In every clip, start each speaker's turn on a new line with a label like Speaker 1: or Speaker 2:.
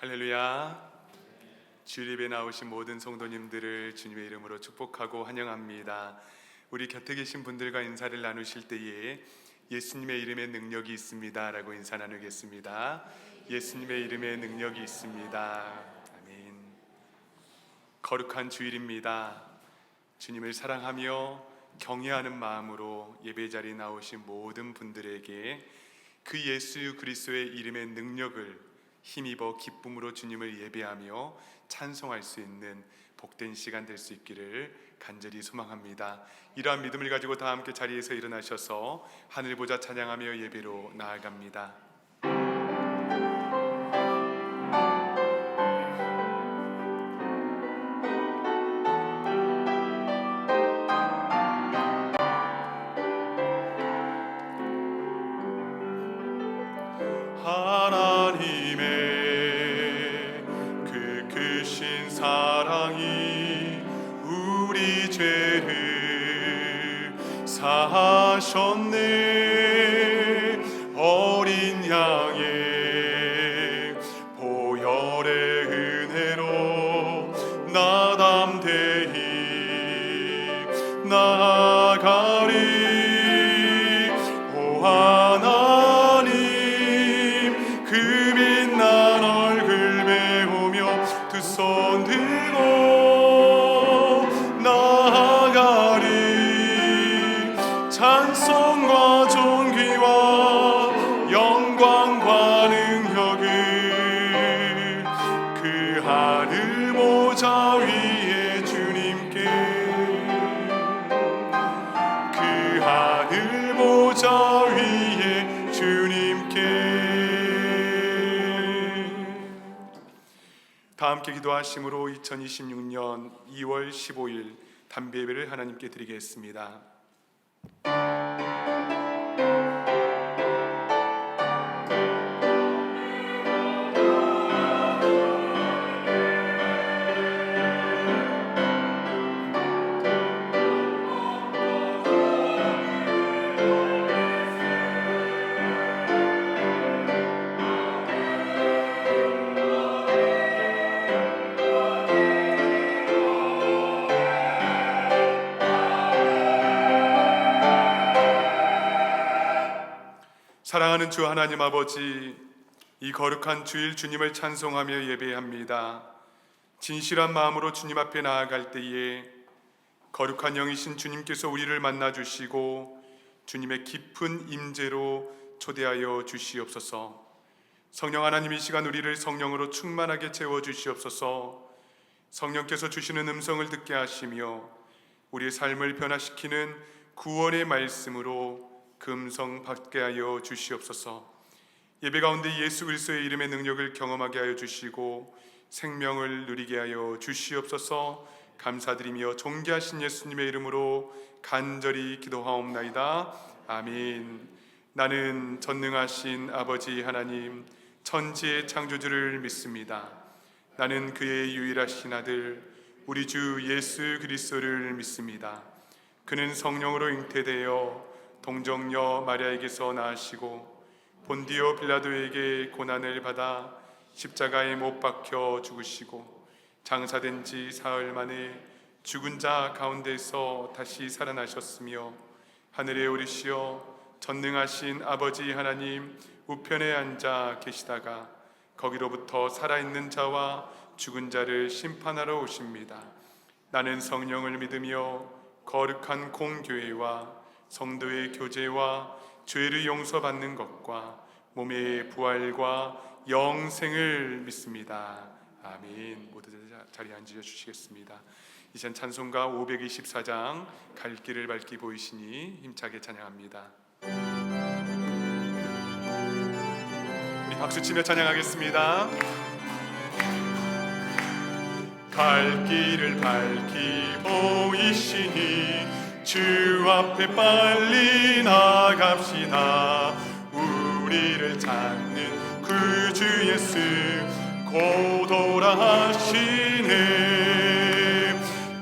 Speaker 1: 할렐루야. 주일 예배 나오신 모든 성도님들을 주님의 이름으로 축복하고 환영합니다. 우리 곁에 계신 분들과 인사를 나누실 때에 예수님의 이름에 능력이 있습니다 라고 인사 나누겠습니다. 예수님의 이름에 능력이 있습니다. 아멘. 거룩한 주일입니다. 주님을 사랑하며 경외하는 마음으로 예배 자리에 나오신 모든 분들에게 그 예수 그리스도의 이름의 능력을 힘입어 기쁨으로 주님을 예배하며 찬송할 수 있는 복된 시간 될 수 있기를 간절히 소망합니다. 이러한 믿음을 가지고 다 함께 자리에서 일어나셔서 하늘 보자 찬양하며 예배로 나아갑니다. 하나님의 그 크신 사랑이 우리 죄를 사하셨네. 어린 양의 보혈의 은혜로 나담대히 나아가리. 오 하나님 그 빛난 얼굴 배우며 두 손 들고 나아가리. 찬송과 존귀와 영광과 능력을 그 하늘 보좌 위에 주님께, 그 하늘 보좌 위에 주님께. 다 함께 기도하심으로 2026년 2월 15일 담배 예배를 하나님께 드리겠습니다. 사랑하는 주 하나님 아버지, 이 거룩한 주일 주님을 찬송하며 예배합니다. 진실한 마음으로 주님 앞에 나아갈 때에 거룩한 영이신 주님께서 우리를 만나주시고 주님의 깊은 임재로 초대하여 주시옵소서. 성령 하나님, 이 시간 우리를 성령으로 충만하게 채워주시옵소서. 성령께서 주시는 음성을 듣게 하시며 우리의 삶을 변화시키는 구원의 말씀으로 그 음성 받게 하여 주시옵소서. 예배 가운데 예수 그리스도의 이름의 능력을 경험하게 하여 주시고 생명을 누리게 하여 주시옵소서. 감사드리며 존귀하신 예수님의 이름으로 간절히 기도하옵나이다. 아멘. 나는 전능하신 아버지 하나님, 천지의 창조주를 믿습니다. 나는 그의 유일하신 아들 우리 주 예수 그리스도를 믿습니다. 그는 성령으로 잉태되어 동정녀 마리아에게서 나으시고 본디오 빌라도에게 고난을 받아 십자가에 못 박혀 죽으시고 장사된 지 사흘 만에 죽은 자 가운데서 다시 살아나셨으며 하늘에 오르시어 전능하신 아버지 하나님 우편에 앉아 계시다가 거기로부터 살아있는 자와 죽은 자를 심판하러 오십니다. 나는 성령을 믿으며 거룩한 공교회와 성도의 교제와 죄를 용서받는 것과 몸의 부활과 영생을 믿습니다. 아멘. 모두 자리에 앉으셔 주시겠습니다. 이젠 찬송가 524장 갈 길을 밝히 보이시니 힘차게 찬양합니다. 우리 박수치며 찬양하겠습니다. 갈 길을 밝히 보이시니 주 앞에 빨리 나갑시다. 우리를 찾는 구주 예수 곧 오라 하시네.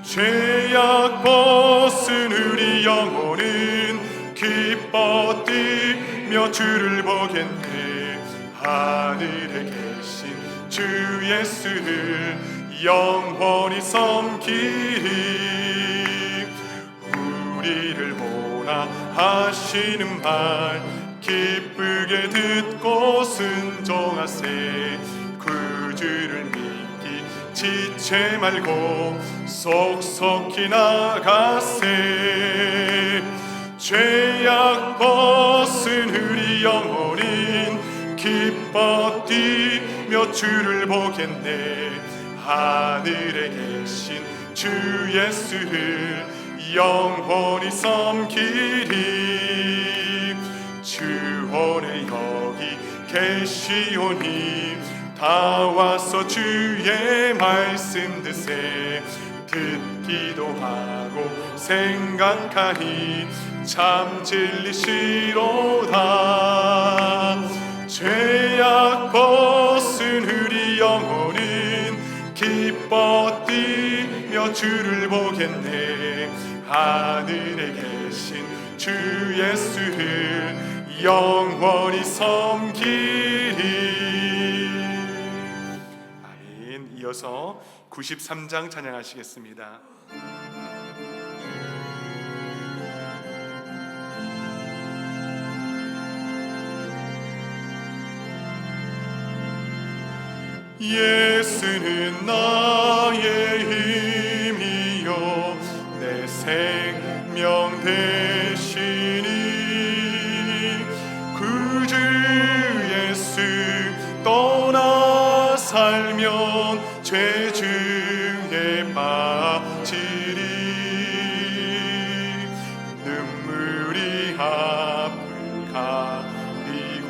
Speaker 1: 죄악 벗은 우리 영혼은 기뻐 뛰며 주를 보겠네. 하늘에 계신 주 예수를 영원히 섬기리. 우리를 보라 하시는 말 기쁘게 듣고 순종하세. 구주를 믿기 지체 말고 속속히 나가세. 죄악 벗은 우리 영혼인 기뻐 뛰며 주를 보겠네. 하늘에 계신 주 예수를 영원히 섬기리. 주 오늘 여기 계시오니 다 와서 주의 말씀 드세. 듣기도 하고 생각하니 참 진리시로다. 죄악 벗은 우리 영혼은 기뻐 뛰며 주를 보겠네. 하늘에 계신 주 예수를 영원히 섬기리. 아멘. 이어서 93장 찬양하시겠습니다. 예수는 나의 힘이요 내 생명 되시니. 구주 예수 떠나 살면 죄 중에 빠지리. 눈물이 앞을 가리고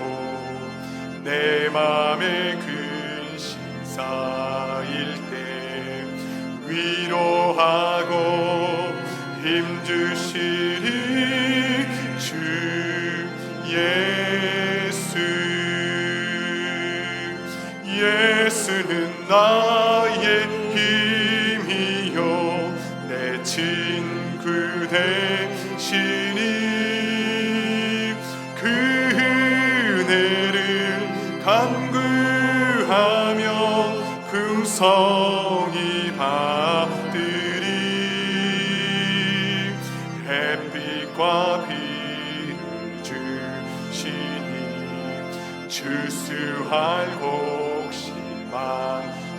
Speaker 1: 내 맘에 근심 쌓일 때 위로하고 힘주시리 주 예수. 예수는 나의 힘이요 내 친구 되시니. 그 은혜를 간구하며 풍성히 받으리. 햇빛과 비를 주시니 추수할 곡식만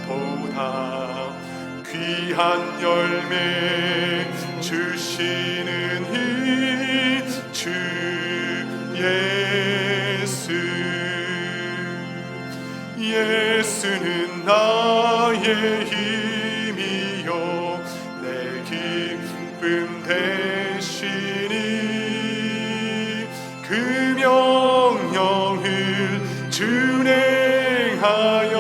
Speaker 1: 보다. 귀한 열매 주시는 이 주 예수. 예수는 나의 힘이요 내 기쁨 되시니. 그 명령을 준행하여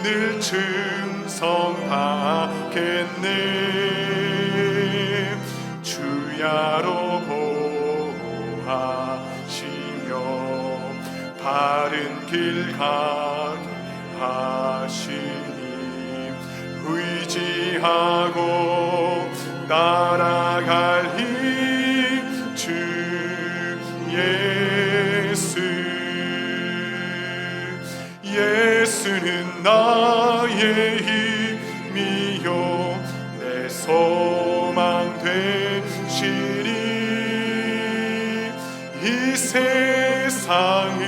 Speaker 1: 늘 충성하겠네. 주야로 보호하시며 바른 길 가게 하시니. 의지하고 따라갈 힘 주 예수. 예수는 나의 힘이요 내 소망 되시니. 이 세상을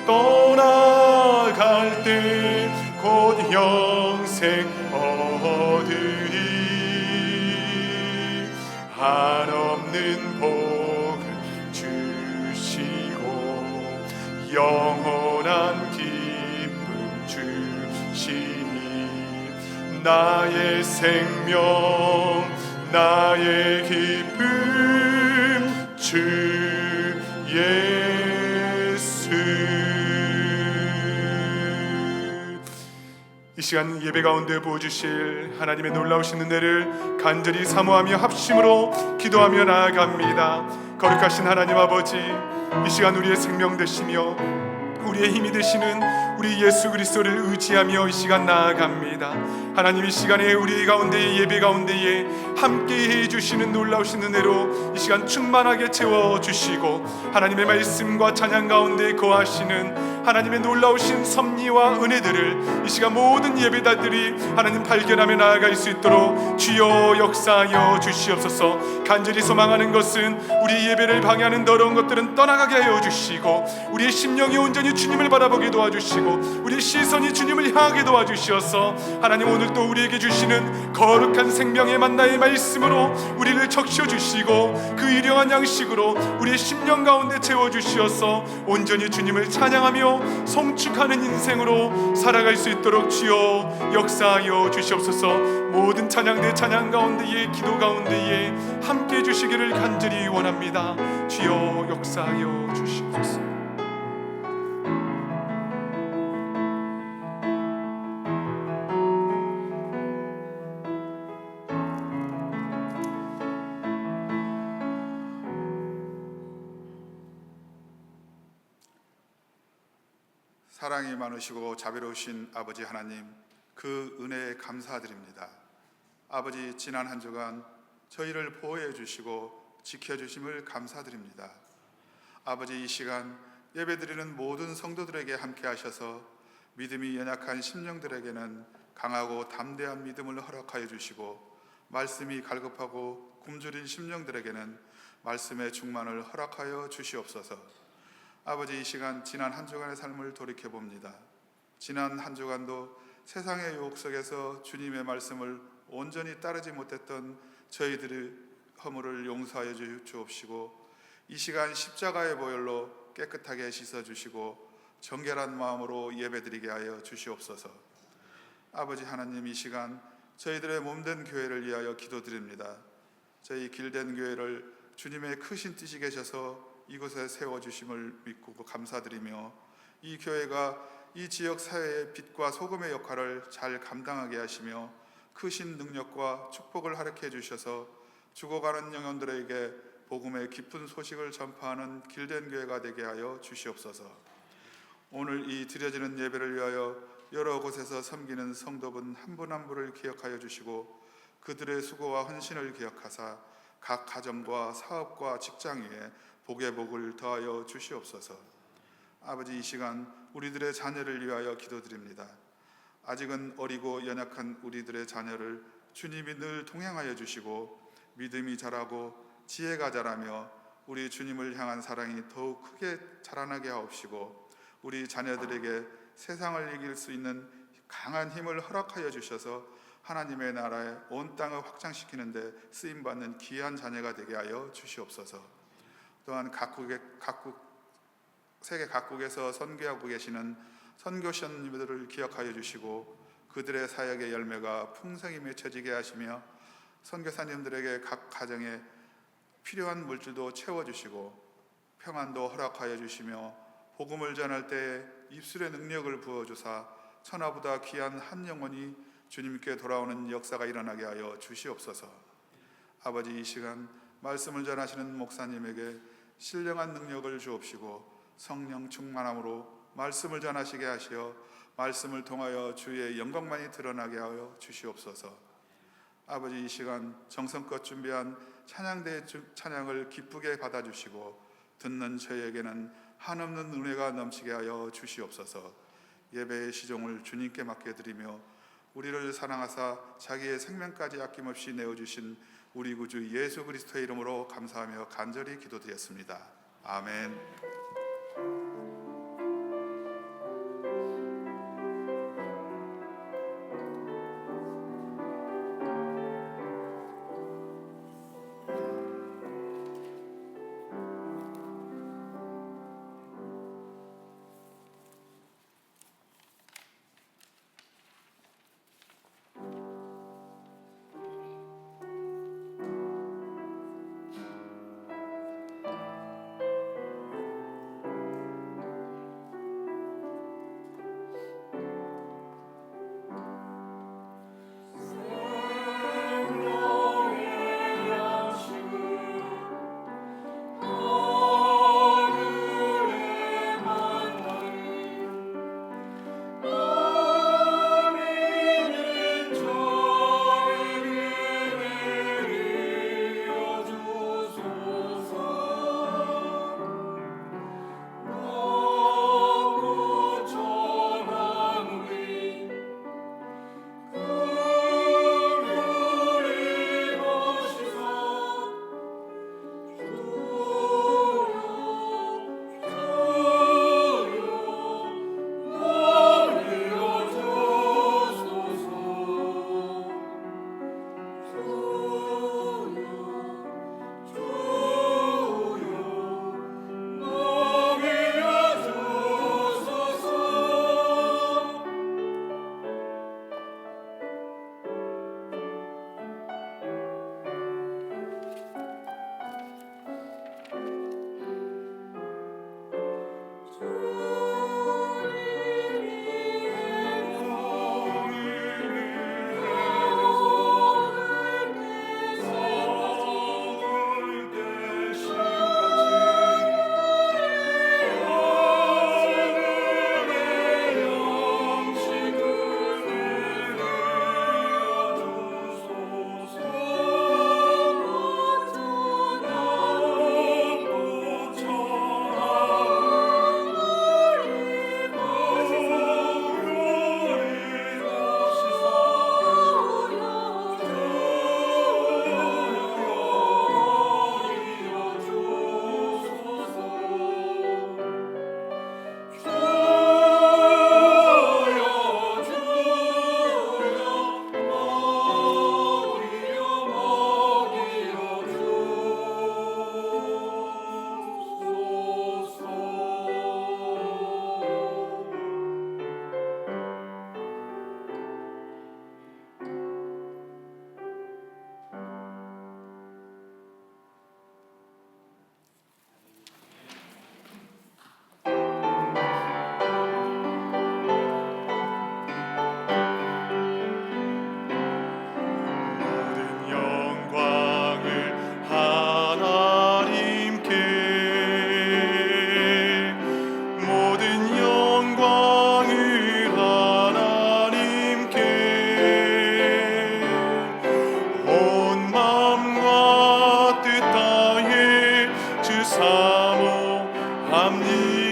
Speaker 1: 떠나갈 때 곧 영생 얻으리. 한없는 복을 주시고 영원한 기쁨 주시니. 나의 생명 나의 기쁨 주 예수. 이 시간 예배 가운데 부어주실 하나님의 놀라우신 은혜를 간절히 사모하며 합심으로 기도하며 나아갑니다. 거룩하신 하나님 아버지, 이 시간 우리의 생명 되시며 우리의 힘이 되시는 우리 예수 그리스도를 의지하며 이 시간 나아갑니다. 하나님, 이 시간에 우리 가운데에 예배 가운데에 함께 해주시는 놀라우신 은혜로 이 시간 충만하게 채워주시고 하나님의 말씀과 찬양 가운데 거하시는 하나님의 놀라우신 섭리와 은혜들을 이 시간 모든 예배자들이 하나님 발견하며 나아갈 수 있도록 주여 역사하여 주시옵소서. 간절히 소망하는 것은 우리 예배를 방해하는 더러운 것들은 떠나가게 하여 주시고, 우리의 심령이 온전히 주님을 바라보게 도와주시고, 우리의 시선이 주님을 향하게 도와주시어서 하나님 오늘 또 우리에게 주시는 거룩한 생명의 만나의 말씀으로 우리를 적셔주시고, 그 일용한 양식으로 우리의 심령 가운데 채워주시어서 온전히 주님을 찬양하며 성축하는 인생으로 살아갈 수 있도록 주여 역사하여 주시옵소서. 모든 찬양대 찬양 가운데에 기도 가운데에 함께 해주시기를 간절히 원합니다. 주여 역사하여 주시옵소서.
Speaker 2: 사랑이 많으시고 자비로우신 아버지 하나님, 그 은혜에 감사드립니다. 아버지, 지난 한 주간 저희를 보호해 주시고 지켜주심을 감사드립니다. 아버지, 이 시간 예배드리는 모든 성도들에게 함께 하셔서 믿음이 연약한 심령들에게는 강하고 담대한 믿음을 허락하여 주시고, 말씀이 갈급하고 굶주린 심령들에게는 말씀의 충만을 허락하여 주시옵소서. 아버지, 이 시간 지난 한 주간의 삶을 돌이켜봅니다. 지난 한 주간도 세상의 유혹 속에서 주님의 말씀을 온전히 따르지 못했던 저희들의 허물을 용서하여 주옵시고, 이 시간 십자가의 보혈로 깨끗하게 씻어주시고 정결한 마음으로 예배드리게 하여 주시옵소서. 아버지 하나님, 이 시간 저희들의 몸된 교회를 위하여 기도드립니다. 저희 길된 교회를 주님의 크신 뜻이 계셔서 이곳에 세워주심을 믿고 감사드리며, 이 교회가 이 지역 사회의 빛과 소금의 역할을 잘 감당하게 하시며 크신 능력과 축복을 허락해 주셔서 죽어가는 영혼들에게 복음의 깊은 소식을 전파하는 길된 교회가 되게 하여 주시옵소서. 오늘 이 드려지는 예배를 위하여 여러 곳에서 섬기는 성도분 한 분 한 분을 기억하여 주시고, 그들의 수고와 헌신을 기억하사 각 가정과 사업과 직장 위에 복의 복을 더하여 주시옵소서. 아버지, 이 시간 우리들의 자녀를 위하여 기도드립니다. 아직은 어리고 연약한 우리들의 자녀를 주님이 늘 동행하여 주시고 믿음이 자라고 지혜가 자라며 우리 주님을 향한 사랑이 더욱 크게 자라나게 하옵시고, 우리 자녀들에게 세상을 이길 수 있는 강한 힘을 허락하여 주셔서 하나님의 나라에 온 땅을 확장시키는 데 쓰임받는 귀한 자녀가 되게 하여 주시옵소서. 또한 세계 각국에서 선교하고 계시는 선교사님들을 기억하여 주시고, 그들의 사역의 열매가 풍성히 맺혀지게 하시며 선교사님들에게 각 가정에 필요한 물질도 채워주시고 평안도 허락하여 주시며, 복음을 전할 때에 입술의 능력을 부어주사 천하보다 귀한 한 영혼이 주님께 돌아오는 역사가 일어나게 하여 주시옵소서. 아버지, 이 시간 말씀을 전하시는 목사님에게 신령한 능력을 주옵시고 성령 충만함으로 말씀을 전하시게 하시어 말씀을 통하여 주의 영광만이 드러나게 하여 주시옵소서. 아버지, 이 시간 정성껏 준비한 찬양대의 찬양을 기쁘게 받아주시고 듣는 저희에게는 한없는 은혜가 넘치게 하여 주시옵소서. 예배의 시종을 주님께 맡겨드리며 우리를 사랑하사 자기의 생명까지 아낌없이 내어주신 우리 구주 예수 그리스도의 이름으로 감사하며 간절히 기도드렸습니다. 아멘.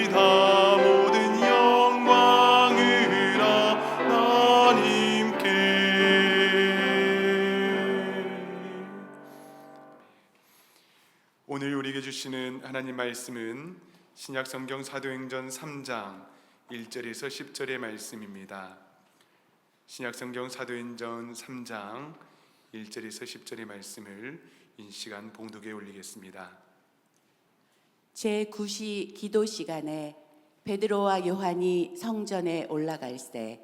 Speaker 1: 모든 영광을 하나님께. 오늘 우리에게 주시는 하나님 말씀은 신약성경 사도행전 3장 1절에서 10절의 말씀입니다. 신약성경 사도행전 3장 1절에서 10절의 말씀을 이 시간 봉독에 올리겠습니다.
Speaker 3: 제9시 기도 시간에 베드로와 요한이 성전에 올라갈새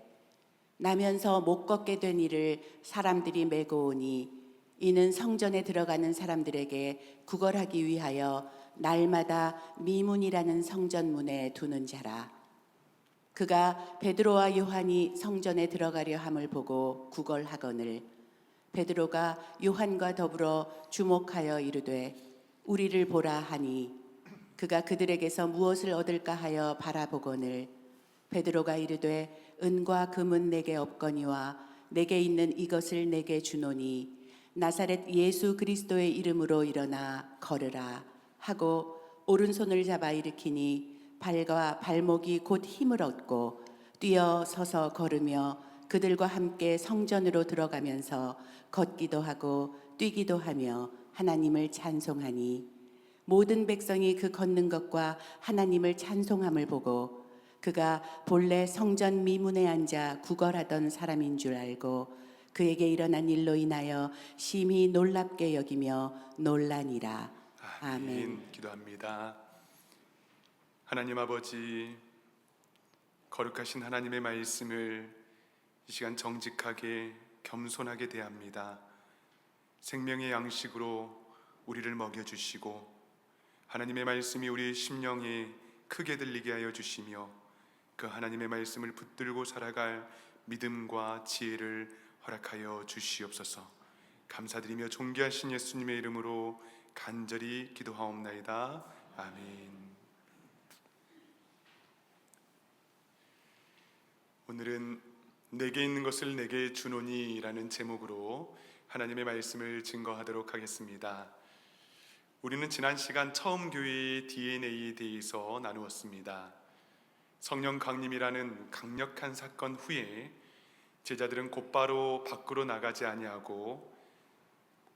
Speaker 3: 나면서 못 걷게 된 이를 사람들이 메고 오니 이는 성전에 들어가는 사람들에게 구걸하기 위하여 날마다 미문이라는 성전문에 두는 자라. 그가 베드로와 요한이 성전에 들어가려 함을 보고 구걸하거늘 베드로가 요한과 더불어 주목하여 이르되 우리를 보라 하니 그가 그들에게서 무엇을 얻을까 하여 바라보거늘 베드로가 이르되 은과 금은 내게 없거니와 내게 있는 이것을 내게 주노니 나사렛 예수 그리스도의 이름으로 일어나 걸으라 하고 오른손을 잡아 일으키니 발과 발목이 곧 힘을 얻고 뛰어 서서 걸으며 그들과 함께 성전으로 들어가면서 걷기도 하고 뛰기도 하며 하나님을 찬송하니 모든 백성이 그 걷는 것과 하나님을 찬송함을 보고 그가 본래 성전 미문에 앉아 구걸하던 사람인 줄 알고 그에게 일어난 일로 인하여 심히 놀랍게 여기며 놀라니라. 아멘.
Speaker 1: 기도합니다. 하나님 아버지, 거룩하신 하나님의 말씀을 이 시간 정직하게 겸손하게 대합니다. 생명의 양식으로 우리를 먹여주시고 하나님의 말씀이 우리 심령에 크게 들리게 하여 주시며 그 하나님의 말씀을 붙들고 살아갈 믿음과 지혜를 허락하여 주시옵소서. 감사드리며 존귀하신 예수님의 이름으로 간절히 기도하옵나이다. 아멘. 오늘은 내게 있는 것을 내게 주노니 라는 제목으로 하나님의 말씀을 증거하도록 하겠습니다. 우리는 지난 시간 처음 교회의 DNA에 대해서 나누었습니다. 성령 강림이라는 강력한 사건 후에 제자들은 곧바로 밖으로 나가지 아니하고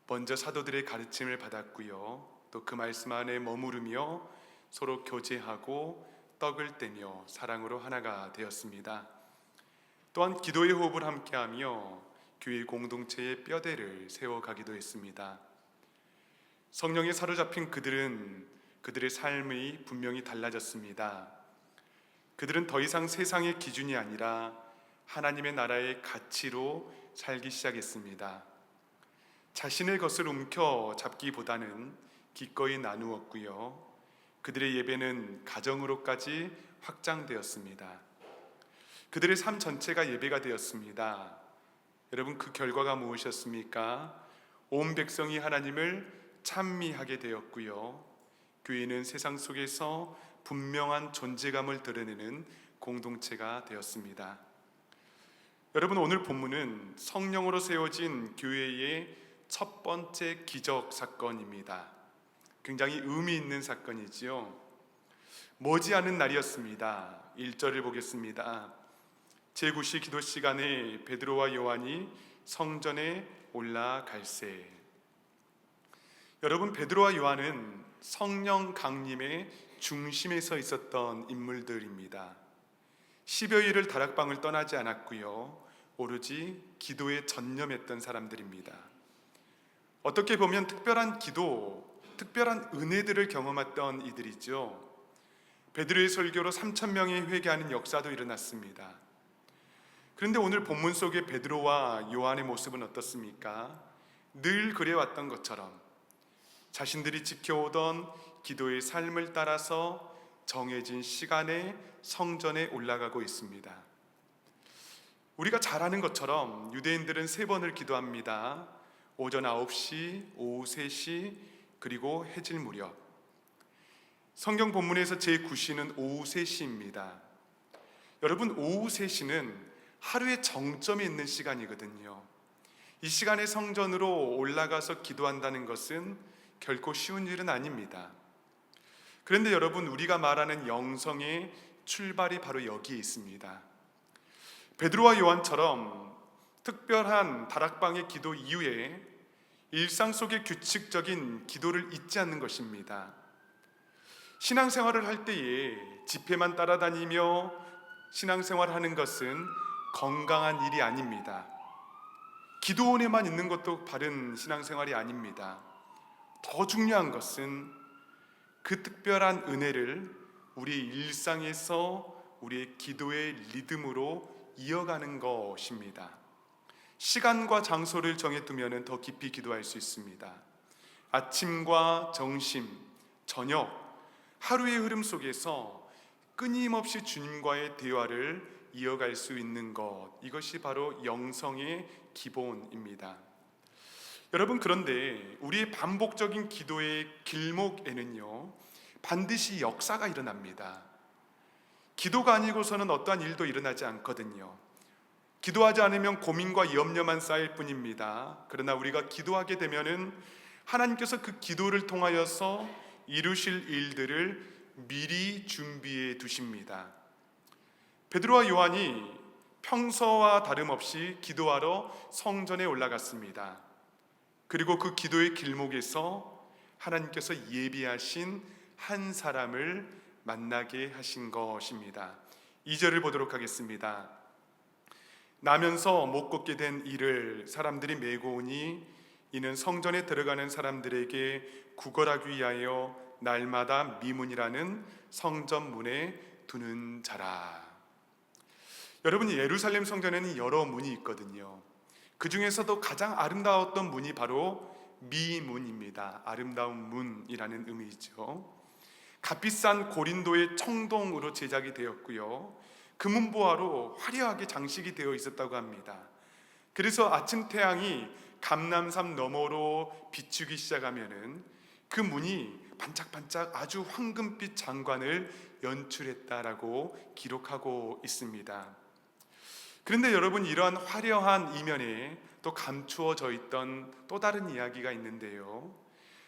Speaker 1: 먼저 사도들의 가르침을 받았고요. 또 그 말씀 안에 머무르며 서로 교제하고 떡을 떼며 사랑으로 하나가 되었습니다. 또한 기도의 호흡을 함께하며 교회 공동체의 뼈대를 세워가기도 했습니다. 성령에 사로잡힌 그들은 그들의 삶이 분명히 달라졌습니다. 그들은 더 이상 세상의 기준이 아니라 하나님의 나라의 가치로 살기 시작했습니다. 자신의 것을 움켜 잡기보다는 기꺼이 나누었고요. 그들의 예배는 가정으로까지 확장되었습니다. 그들의 삶 전체가 예배가 되었습니다. 여러분, 그 결과가 무엇이었습니까? 온 백성이 하나님을 찬미하게 되었고요. 교회는 세상 속에서 분명한 존재감을 드러내는 공동체가 되었습니다. 여러분, 오늘 본문은 성령으로 세워진 교회의 첫 번째 기적 사건입니다. 굉장히 의미 있는 사건이지요. 머지않은 날이었습니다. 1절을 보겠습니다. 제9시 기도 시간에 베드로와 요한이 성전에 올라갈새. 여러분, 베드로와 요한은 성령 강림의 중심에 서 있었던 인물들입니다. 10여일을 다락방을 떠나지 않았고요. 오로지 기도에 전념했던 사람들입니다. 어떻게 보면 특별한 기도, 특별한 은혜들을 경험했던 이들이죠. 베드로의 설교로 3,000명이 회개하는 역사도 일어났습니다. 그런데 오늘 본문 속의 베드로와 요한의 모습은 어떻습니까? 늘 그래왔던 것처럼 자신들이 지켜오던 기도의 삶을 따라서 정해진 시간에 성전에 올라가고 있습니다. 우리가 잘 아는 것처럼 유대인들은 3번을 기도합니다. 오전 9시, 오후 3시, 그리고 해질 무렵. 성경 본문에서 제9시는 오후 3시입니다. 여러분, 오후 3시는 하루의 정점에 있는 시간이거든요. 이 시간에 성전으로 올라가서 기도한다는 것은 결코 쉬운 일은 아닙니다. 그런데 여러분, 우리가 말하는 영성의 출발이 바로 여기에 있습니다. 베드로와 요한처럼 특별한 다락방의 기도 이후에 일상 속의 규칙적인 기도를 잊지 않는 것입니다. 신앙생활을 할 때에 집회만 따라다니며 신앙생활하는 것은 건강한 일이 아닙니다. 기도원에만 있는 것도 바른 신앙생활이 아닙니다. 더 중요한 것은 그 특별한 은혜를 우리 일상에서 우리의 기도의 리듬으로 이어가는 것입니다. 시간과 장소를 정해두면 더 깊이 기도할 수 있습니다. 아침과 점심, 저녁, 하루의 흐름 속에서 끊임없이 주님과의 대화를 이어갈 수 있는 것, 이것이 바로 영성의 기본입니다. 여러분, 그런데 우리의 반복적인 기도의 길목에는요, 반드시 역사가 일어납니다. 기도가 아니고서는 어떠한 일도 일어나지 않거든요. 기도하지 않으면 고민과 염려만 쌓일 뿐입니다. 그러나 우리가 기도하게 되면은 하나님께서 그 기도를 통하여서 이루실 일들을 미리 준비해 두십니다. 베드로와 요한이 평소와 다름없이 기도하러 성전에 올라갔습니다. 그리고 그 기도의 길목에서 하나님께서 예비하신 한 사람을 만나게 하신 것입니다. 2절을 보도록 하겠습니다. 나면서 못 걷게 된 이를 사람들이 메고 오니 이는 성전에 들어가는 사람들에게 구걸하기 위하여 날마다 미문이라는 성전 문에 두는 자라. 여러분, 예루살렘 성전에는 여러 문이 있거든요. 그 중에서도 가장 아름다웠던 문이 바로 미문입니다. 아름다운 문이라는 의미죠. 값비싼 고린도의 청동으로 제작이 되었고요, 금은보화로 화려하게 장식이 되어 있었다고 합니다. 그래서 아침 태양이 감람산 너머로 비추기 시작하면은 그 문이 반짝반짝 아주 황금빛 장관을 연출했다라고 기록하고 있습니다. 그런데 여러분, 이러한 화려한 이면에 또 감추어져 있던 또 다른 이야기가 있는데요,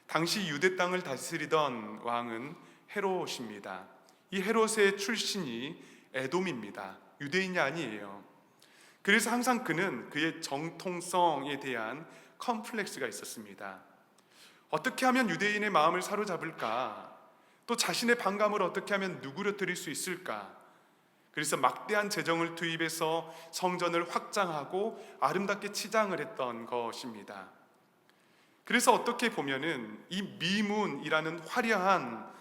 Speaker 1: 당시 유대 땅을 다스리던 왕은 헤롯입니다. 이 헤롯의 출신이 에돔입니다. 유대인이 아니에요. 그래서 항상 그는 그의 정통성에 대한 컴플렉스가 있었습니다. 어떻게 하면 유대인의 마음을 사로잡을까? 또 자신의 반감을 어떻게 하면 누그러뜨릴 수 있을까? 그래서 막대한 재정을 투입해서 성전을 확장하고 아름답게 치장을 했던 것입니다. 그래서 어떻게 보면은 이 미문이라는 화려한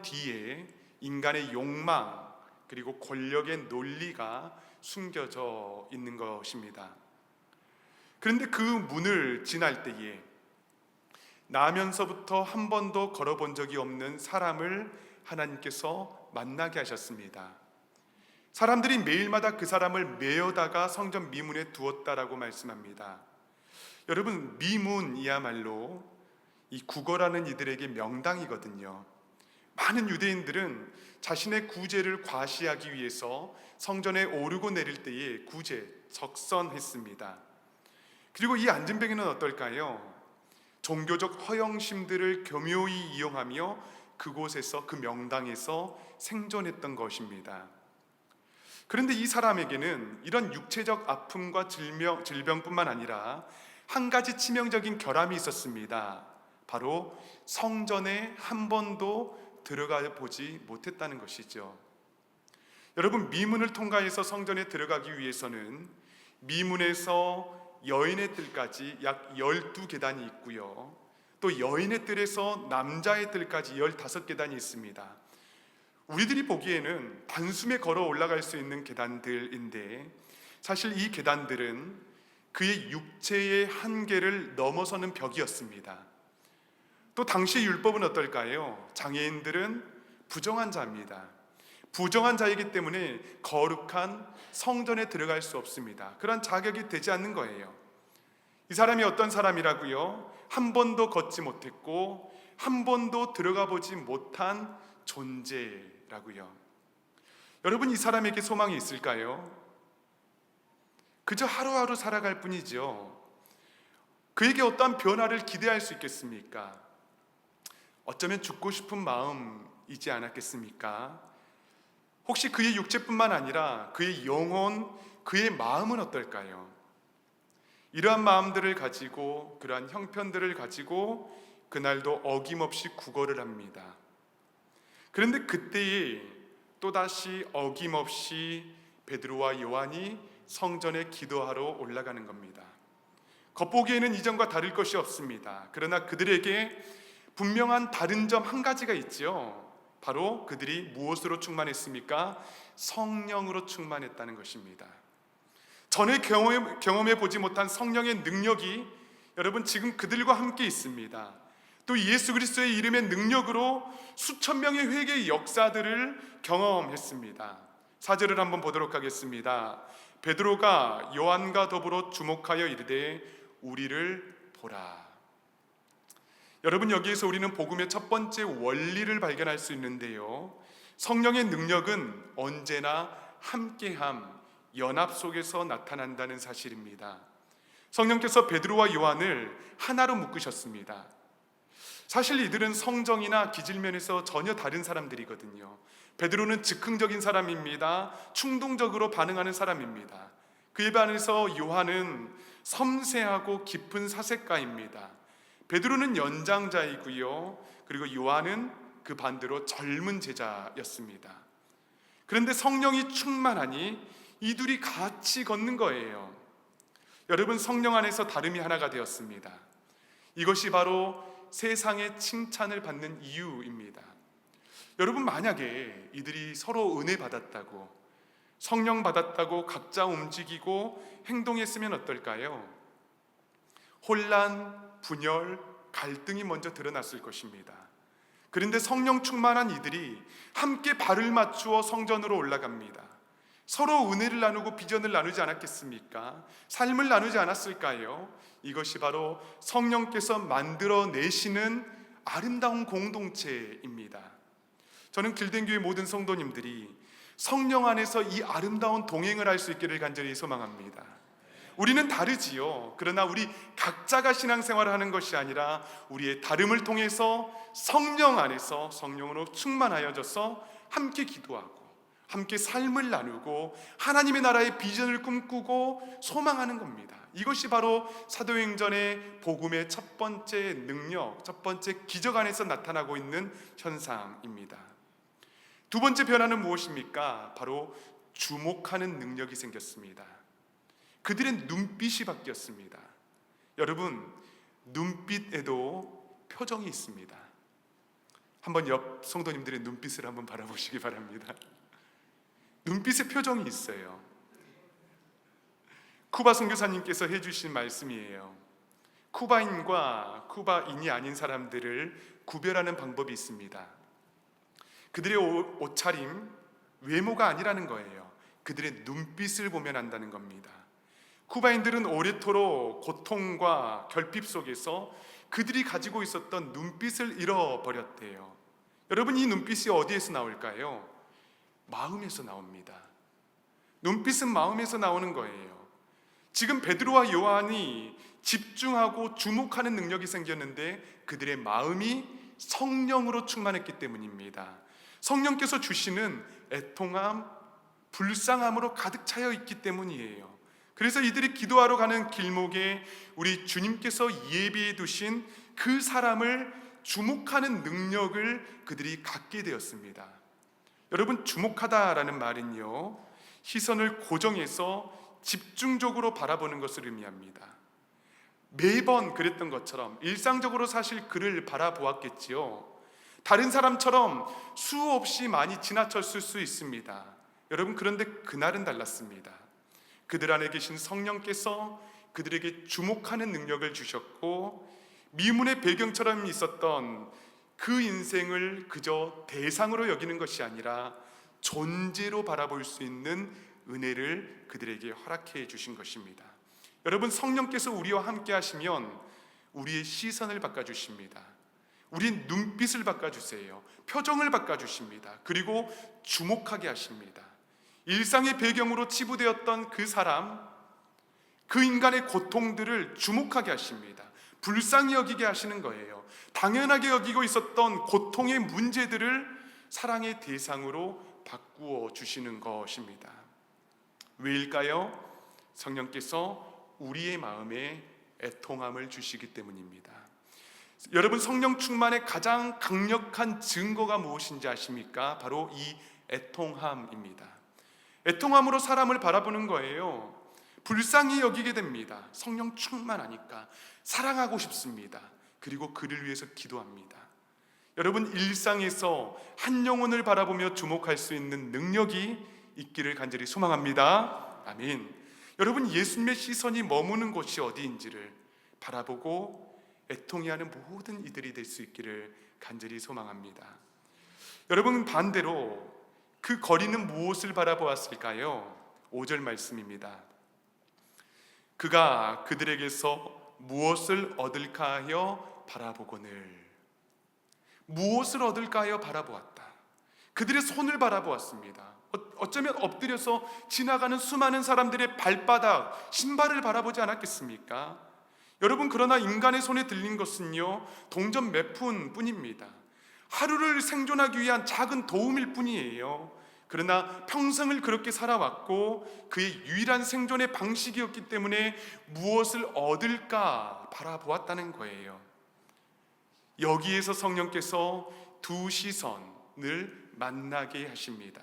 Speaker 1: 뒤에 인간의 욕망 그리고 권력의 논리가 숨겨져 있는 것입니다. 그런데 그 문을 지날 때에 나면서부터 한 번도 걸어본 적이 없는 사람을 하나님께서 만나게 하셨습니다. 사람들이 매일마다 그 사람을 메어다가 성전 미문에 두었다라고 말씀합니다. 여러분, 미문이야말로 이 구걸하는 이들에게 명당이거든요. 많은 유대인들은 자신의 구제를 과시하기 위해서 성전에 오르고 내릴 때에 구제, 적선했습니다. 그리고 이 앉은뱅이는 어떨까요? 종교적 허영심들을 교묘히 이용하며 그곳에서, 그 명당에서 생존했던 것입니다. 그런데 이 사람에게는 이런 육체적 아픔과 질병뿐만 아니라 한 가지 치명적인 결함이 있었습니다. 바로 성전에 한 번도 들어가 보지 못했다는 것이죠. 여러분, 미문을 통과해서 성전에 들어가기 위해서는 미문에서 여인의 뜰까지 약 12계단이 있고요, 또 여인의 뜰에서 남자의 뜰까지 15계단이 있습니다. 우리들이 보기에는 단숨에 걸어 올라갈 수 있는 계단들인데 사실 이 계단들은 그의 육체의 한계를 넘어서는 벽이었습니다. 또 당시 율법은 어떨까요? 장애인들은 부정한 자입니다. 부정한 자이기 때문에 거룩한 성전에 들어갈 수 없습니다. 그런 자격이 되지 않는 거예요. 이 사람이 어떤 사람이라고요? 한 번도 걷지 못했고 한 번도 들어가 보지 못한 존재라고요. 여러분, 이 사람에게 소망이 있을까요? 그저 하루하루 살아갈 뿐이죠. 그에게 어떠한 변화를 기대할 수 있겠습니까? 어쩌면 죽고 싶은 마음이지 않았겠습니까? 혹시 그의 육체뿐만 아니라 그의 영혼, 그의 마음은 어떨까요? 이러한 마음들을 가지고, 그러한 형편들을 가지고 그날도 어김없이 구걸을 합니다. 그런데 그때에 또다시 어김없이 베드로와 요한이 성전에 기도하러 올라가는 겁니다. 겉보기에는 이전과 다를 것이 없습니다. 그러나 그들에게 분명한 다른 점 한 가지가 있죠. 바로 그들이 무엇으로 충만했습니까? 성령으로 충만했다는 것입니다. 전에 경험해 보지 못한 성령의 능력이 여러분 지금 그들과 함께 있습니다. 또 예수 그리스도의 이름의 능력으로 수천 명의 회개의 역사들을 경험했습니다. 4절을 한번 보도록 하겠습니다. 베드로가 요한과 더불어 주목하여 이르되 우리를 보라. 여러분, 여기에서 우리는 복음의 첫 번째 원리를 발견할 수 있는데요, 성령의 능력은 언제나 함께함, 연합 속에서 나타난다는 사실입니다. 성령께서 베드로와 요한을 하나로 묶으셨습니다. 사실 이들은 성정이나 기질면에서 전혀 다른 사람들이거든요. 베드로는 즉흥적인 사람입니다. 충동적으로 반응하는 사람입니다. 그에 반해서 요한은 섬세하고 깊은 사색가입니다. 베드로는 연장자이고요, 그리고 요한은 그 반대로 젊은 제자였습니다. 그런데 성령이 충만하니 이 둘이 같이 걷는 거예요. 여러분, 성령 안에서 다름이 하나가 되었습니다. 이것이 바로 세상의 칭찬을 받는 이유입니다. 여러분, 만약에 이들이 서로 은혜 받았다고, 성령 받았다고 각자 움직이고 행동했으면 어떨까요? 혼란, 분열, 갈등이 먼저 드러났을 것입니다. 그런데 성령 충만한 이들이 함께 발을 맞추어 성전으로 올라갑니다. 서로 은혜를 나누고 비전을 나누지 않았겠습니까? 삶을 나누지 않았을까요? 이것이 바로 성령께서 만들어내시는 아름다운 공동체입니다. 저는 길든교회 모든 성도님들이 성령 안에서 이 아름다운 동행을 할 수 있기를 간절히 소망합니다. 우리는 다르지요. 그러나 우리 각자가 신앙생활을 하는 것이 아니라 우리의 다름을 통해서 성령 안에서 성령으로 충만하여져서 함께 기도하고 함께 삶을 나누고 하나님의 나라의 비전을 꿈꾸고 소망하는 겁니다. 이것이 바로 사도행전의 복음의 첫 번째 능력, 첫 번째 기적 안에서 나타나고 있는 현상입니다. 두 번째 변화는 무엇입니까? 바로 주목하는 능력이 생겼습니다. 그들의 눈빛이 바뀌었습니다. 여러분, 눈빛에도 표정이 있습니다. 한번 옆 성도님들의 눈빛을 한번 바라보시기 바랍니다. 눈빛에 표정이 있어요. 쿠바 선교사님께서 해주신 말씀이에요. 쿠바인과 쿠바인이 아닌 사람들을 구별하는 방법이 있습니다. 그들의 옷차림, 외모가 아니라는 거예요. 그들의 눈빛을 보면 안다는 겁니다. 쿠바인들은 오래도록 고통과 결핍 속에서 그들이 가지고 있었던 눈빛을 잃어버렸대요. 여러분, 이 눈빛이 어디에서 나올까요? 마음에서 나옵니다. 눈빛은 마음에서 나오는 거예요. 지금 베드로와 요한이 집중하고 주목하는 능력이 생겼는데 그들의 마음이 성령으로 충만했기 때문입니다. 성령께서 주시는 애통함, 불쌍함으로 가득 차여 있기 때문이에요. 그래서 이들이 기도하러 가는 길목에 우리 주님께서 예비해 두신 그 사람을 주목하는 능력을 그들이 갖게 되었습니다. 여러분, 주목하다라는 말은요, 시선을 고정해서 집중적으로 바라보는 것을 의미합니다. 매번 그랬던 것처럼 일상적으로 사실 그를 바라보았겠지요. 다른 사람처럼 수없이 많이 지나쳤을 수 있습니다. 여러분, 그런데 그날은 달랐습니다. 그들 안에 계신 성령께서 그들에게 주목하는 능력을 주셨고, 미문의 배경처럼 있었던 그 인생을 그저 대상으로 여기는 것이 아니라 존재로 바라볼 수 있는 은혜를 그들에게 허락해 주신 것입니다. 여러분, 성령께서 우리와 함께 하시면 우리의 시선을 바꿔주십니다. 우리의 눈빛을 바꿔주세요. 표정을 바꿔주십니다. 그리고 주목하게 하십니다. 일상의 배경으로 치부되었던 그 사람, 그 인간의 고통들을 주목하게 하십니다. 불쌍히 여기게 하시는 거예요. 당연하게 여기고 있었던 고통의 문제들을 사랑의 대상으로 바꾸어 주시는 것입니다. 왜일까요? 성령께서 우리의 마음에 애통함을 주시기 때문입니다. 여러분, 성령 충만의 가장 강력한 증거가 무엇인지 아십니까? 바로 이 애통함입니다. 애통함으로 사람을 바라보는 거예요. 불쌍히 여기게 됩니다. 성령 충만하니까 사랑하고 싶습니다. 그리고 그를 위해서 기도합니다. 여러분, 일상에서 한 영혼을 바라보며 주목할 수 있는 능력이 있기를 간절히 소망합니다. 아멘. 여러분, 예수님의 시선이 머무는 곳이 어디인지를 바라보고 애통해 하는 모든 이들이 될 수 있기를 간절히 소망합니다. 여러분, 반대로 그 거리는 무엇을 바라보았을까요? 5절 말씀입니다. 그가 그들에게서 무엇을 얻을까 하여 바라보거늘. 무엇을 얻을까 하여 바라보았다. 그들의 손을 바라보았습니다. 어쩌면 엎드려서 지나가는 수많은 사람들의 발바닥, 신발을 바라보지 않았겠습니까? 여러분, 그러나 인간의 손에 들린 것은요, 동전 몇 푼 뿐입니다. 하루를 생존하기 위한 작은 도움일 뿐이에요. 그러나 평생을 그렇게 살아왔고 그의 유일한 생존의 방식이었기 때문에 무엇을 얻을까 바라보았다는 거예요. 여기에서 성령께서 두 시선을 만나게 하십니다.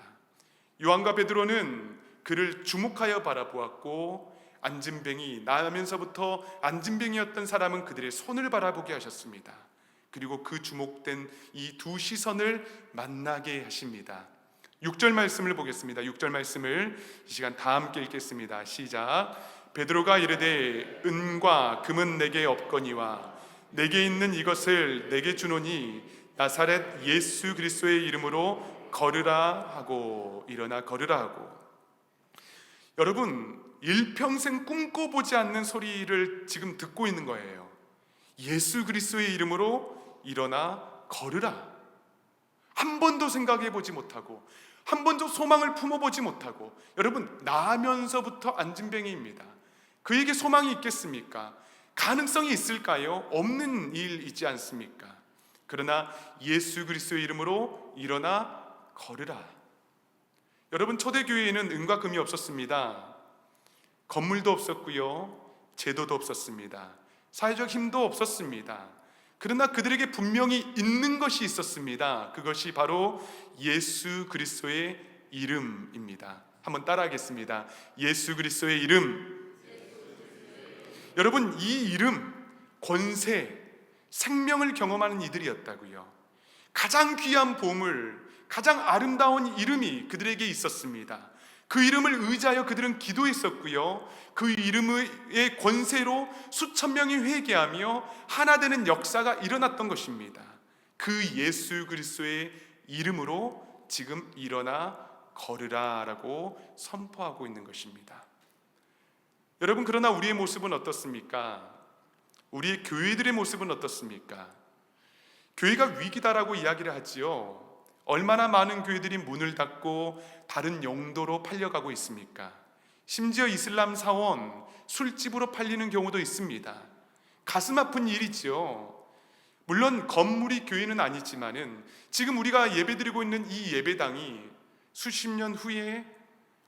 Speaker 1: 요한과 베드로는 그를 주목하여 바라보았고, 안진뱅이, 나면서부터 안진뱅이였던 사람은 그들의 손을 바라보게 하셨습니다. 그리고 그 주목된 이 두 시선을 만나게 하십니다. 6절 말씀을 보겠습니다. 6절 말씀을 이 시간 다 함께 읽겠습니다. 시작. 베드로가 이르되 은과 금은 내게 없거니와 내게 있는 이것을 내게 주노니 나사렛 예수 그리스도의 이름으로 걸으라 하고, 일어나 걸으라 하고. 여러분, 일평생 꿈꿔보지 않는 소리를 지금 듣고 있는 거예요. 예수 그리스도의 이름으로 일어나 걸으라. 한 번도 생각해보지 못하고, 한 번도 소망을 품어보지 못하고, 여러분, 나면서부터 안진뱅이입니다. 그에게 소망이 있겠습니까? 가능성이 있을까요? 없는 일이지 않습니까? 그러나 예수 그리스도의 이름으로 일어나 걸으라. 여러분, 초대교회에는 은과 금이 없었습니다. 건물도 없었고요, 제도도 없었습니다. 사회적 힘도 없었습니다. 그러나 그들에게 분명히 있는 것이 있었습니다. 그것이 바로 예수 그리스도의 이름입니다. 한번 따라하겠습니다. 예수 그리스도의 이름. 여러분, 이 이름, 권세, 생명을 경험하는 이들이었다고요. 가장 귀한 보물, 가장 아름다운 이름이 그들에게 있었습니다. 그 이름을 의지하여 그들은 기도했었고요, 그 이름의 권세로 수천 명이 회개하며 하나 되는 역사가 일어났던 것입니다. 그 예수 그리스도의 이름으로 지금 일어나 걸으라 라고 선포하고 있는 것입니다. 여러분, 그러나 우리의 모습은 어떻습니까? 우리의 교회들의 모습은 어떻습니까? 교회가 위기다라고 이야기를 하지요. 얼마나 많은 교회들이 문을 닫고 다른 용도로 팔려가고 있습니까? 심지어 이슬람 사원, 술집으로 팔리는 경우도 있습니다. 가슴 아픈 일이지요. 물론 건물이 교회는 아니지만은 지금 우리가 예배드리고 있는 이 예배당이 수십 년 후에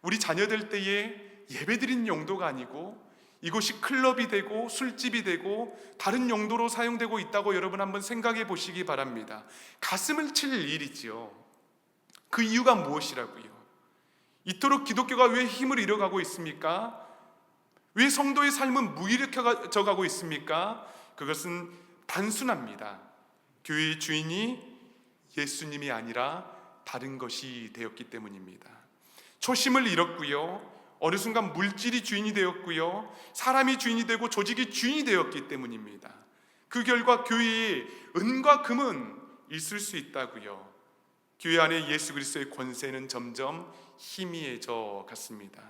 Speaker 1: 우리 자녀들 때에 예배드린 용도가 아니고 이곳이 클럽이 되고 술집이 되고 다른 용도로 사용되고 있다고 여러분 한번 생각해 보시기 바랍니다. 가슴을 칠 일이지요. 그 이유가 무엇이라고요? 이토록 기독교가 왜 힘을 잃어가고 있습니까? 왜 성도의 삶은 무기력해져 가고 있습니까? 그것은 단순합니다. 교회의 주인이 예수님이 아니라 다른 것이 되었기 때문입니다. 초심을 잃었고요, 어느 순간 물질이 주인이 되었고요, 사람이 주인이 되고 조직이 주인이 되었기 때문입니다. 그 결과 교회에 은과 금은 있을 수 있다고요. 교회 안에 예수 그리스도의 권세는 점점 희미해져 갔습니다.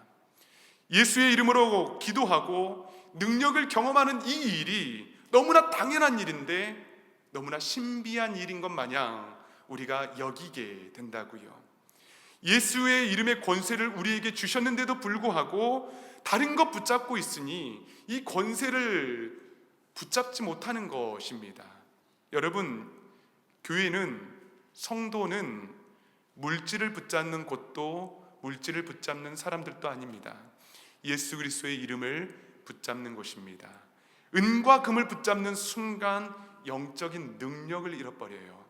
Speaker 1: 예수의 이름으로 기도하고 능력을 경험하는 이 일이 너무나 당연한 일인데 너무나 신비한 일인 것 마냥 우리가 여기게 된다고요. 예수의 이름의 권세를 우리에게 주셨는데도 불구하고 다른 것 붙잡고 있으니 이 권세를 붙잡지 못하는 것입니다. 여러분, 교회는, 성도는 물질을 붙잡는 곳도 물질을 붙잡는 사람들도 아닙니다. 예수 그리스도의 이름을 붙잡는 곳입니다. 은과 금을 붙잡는 순간 영적인 능력을 잃어버려요.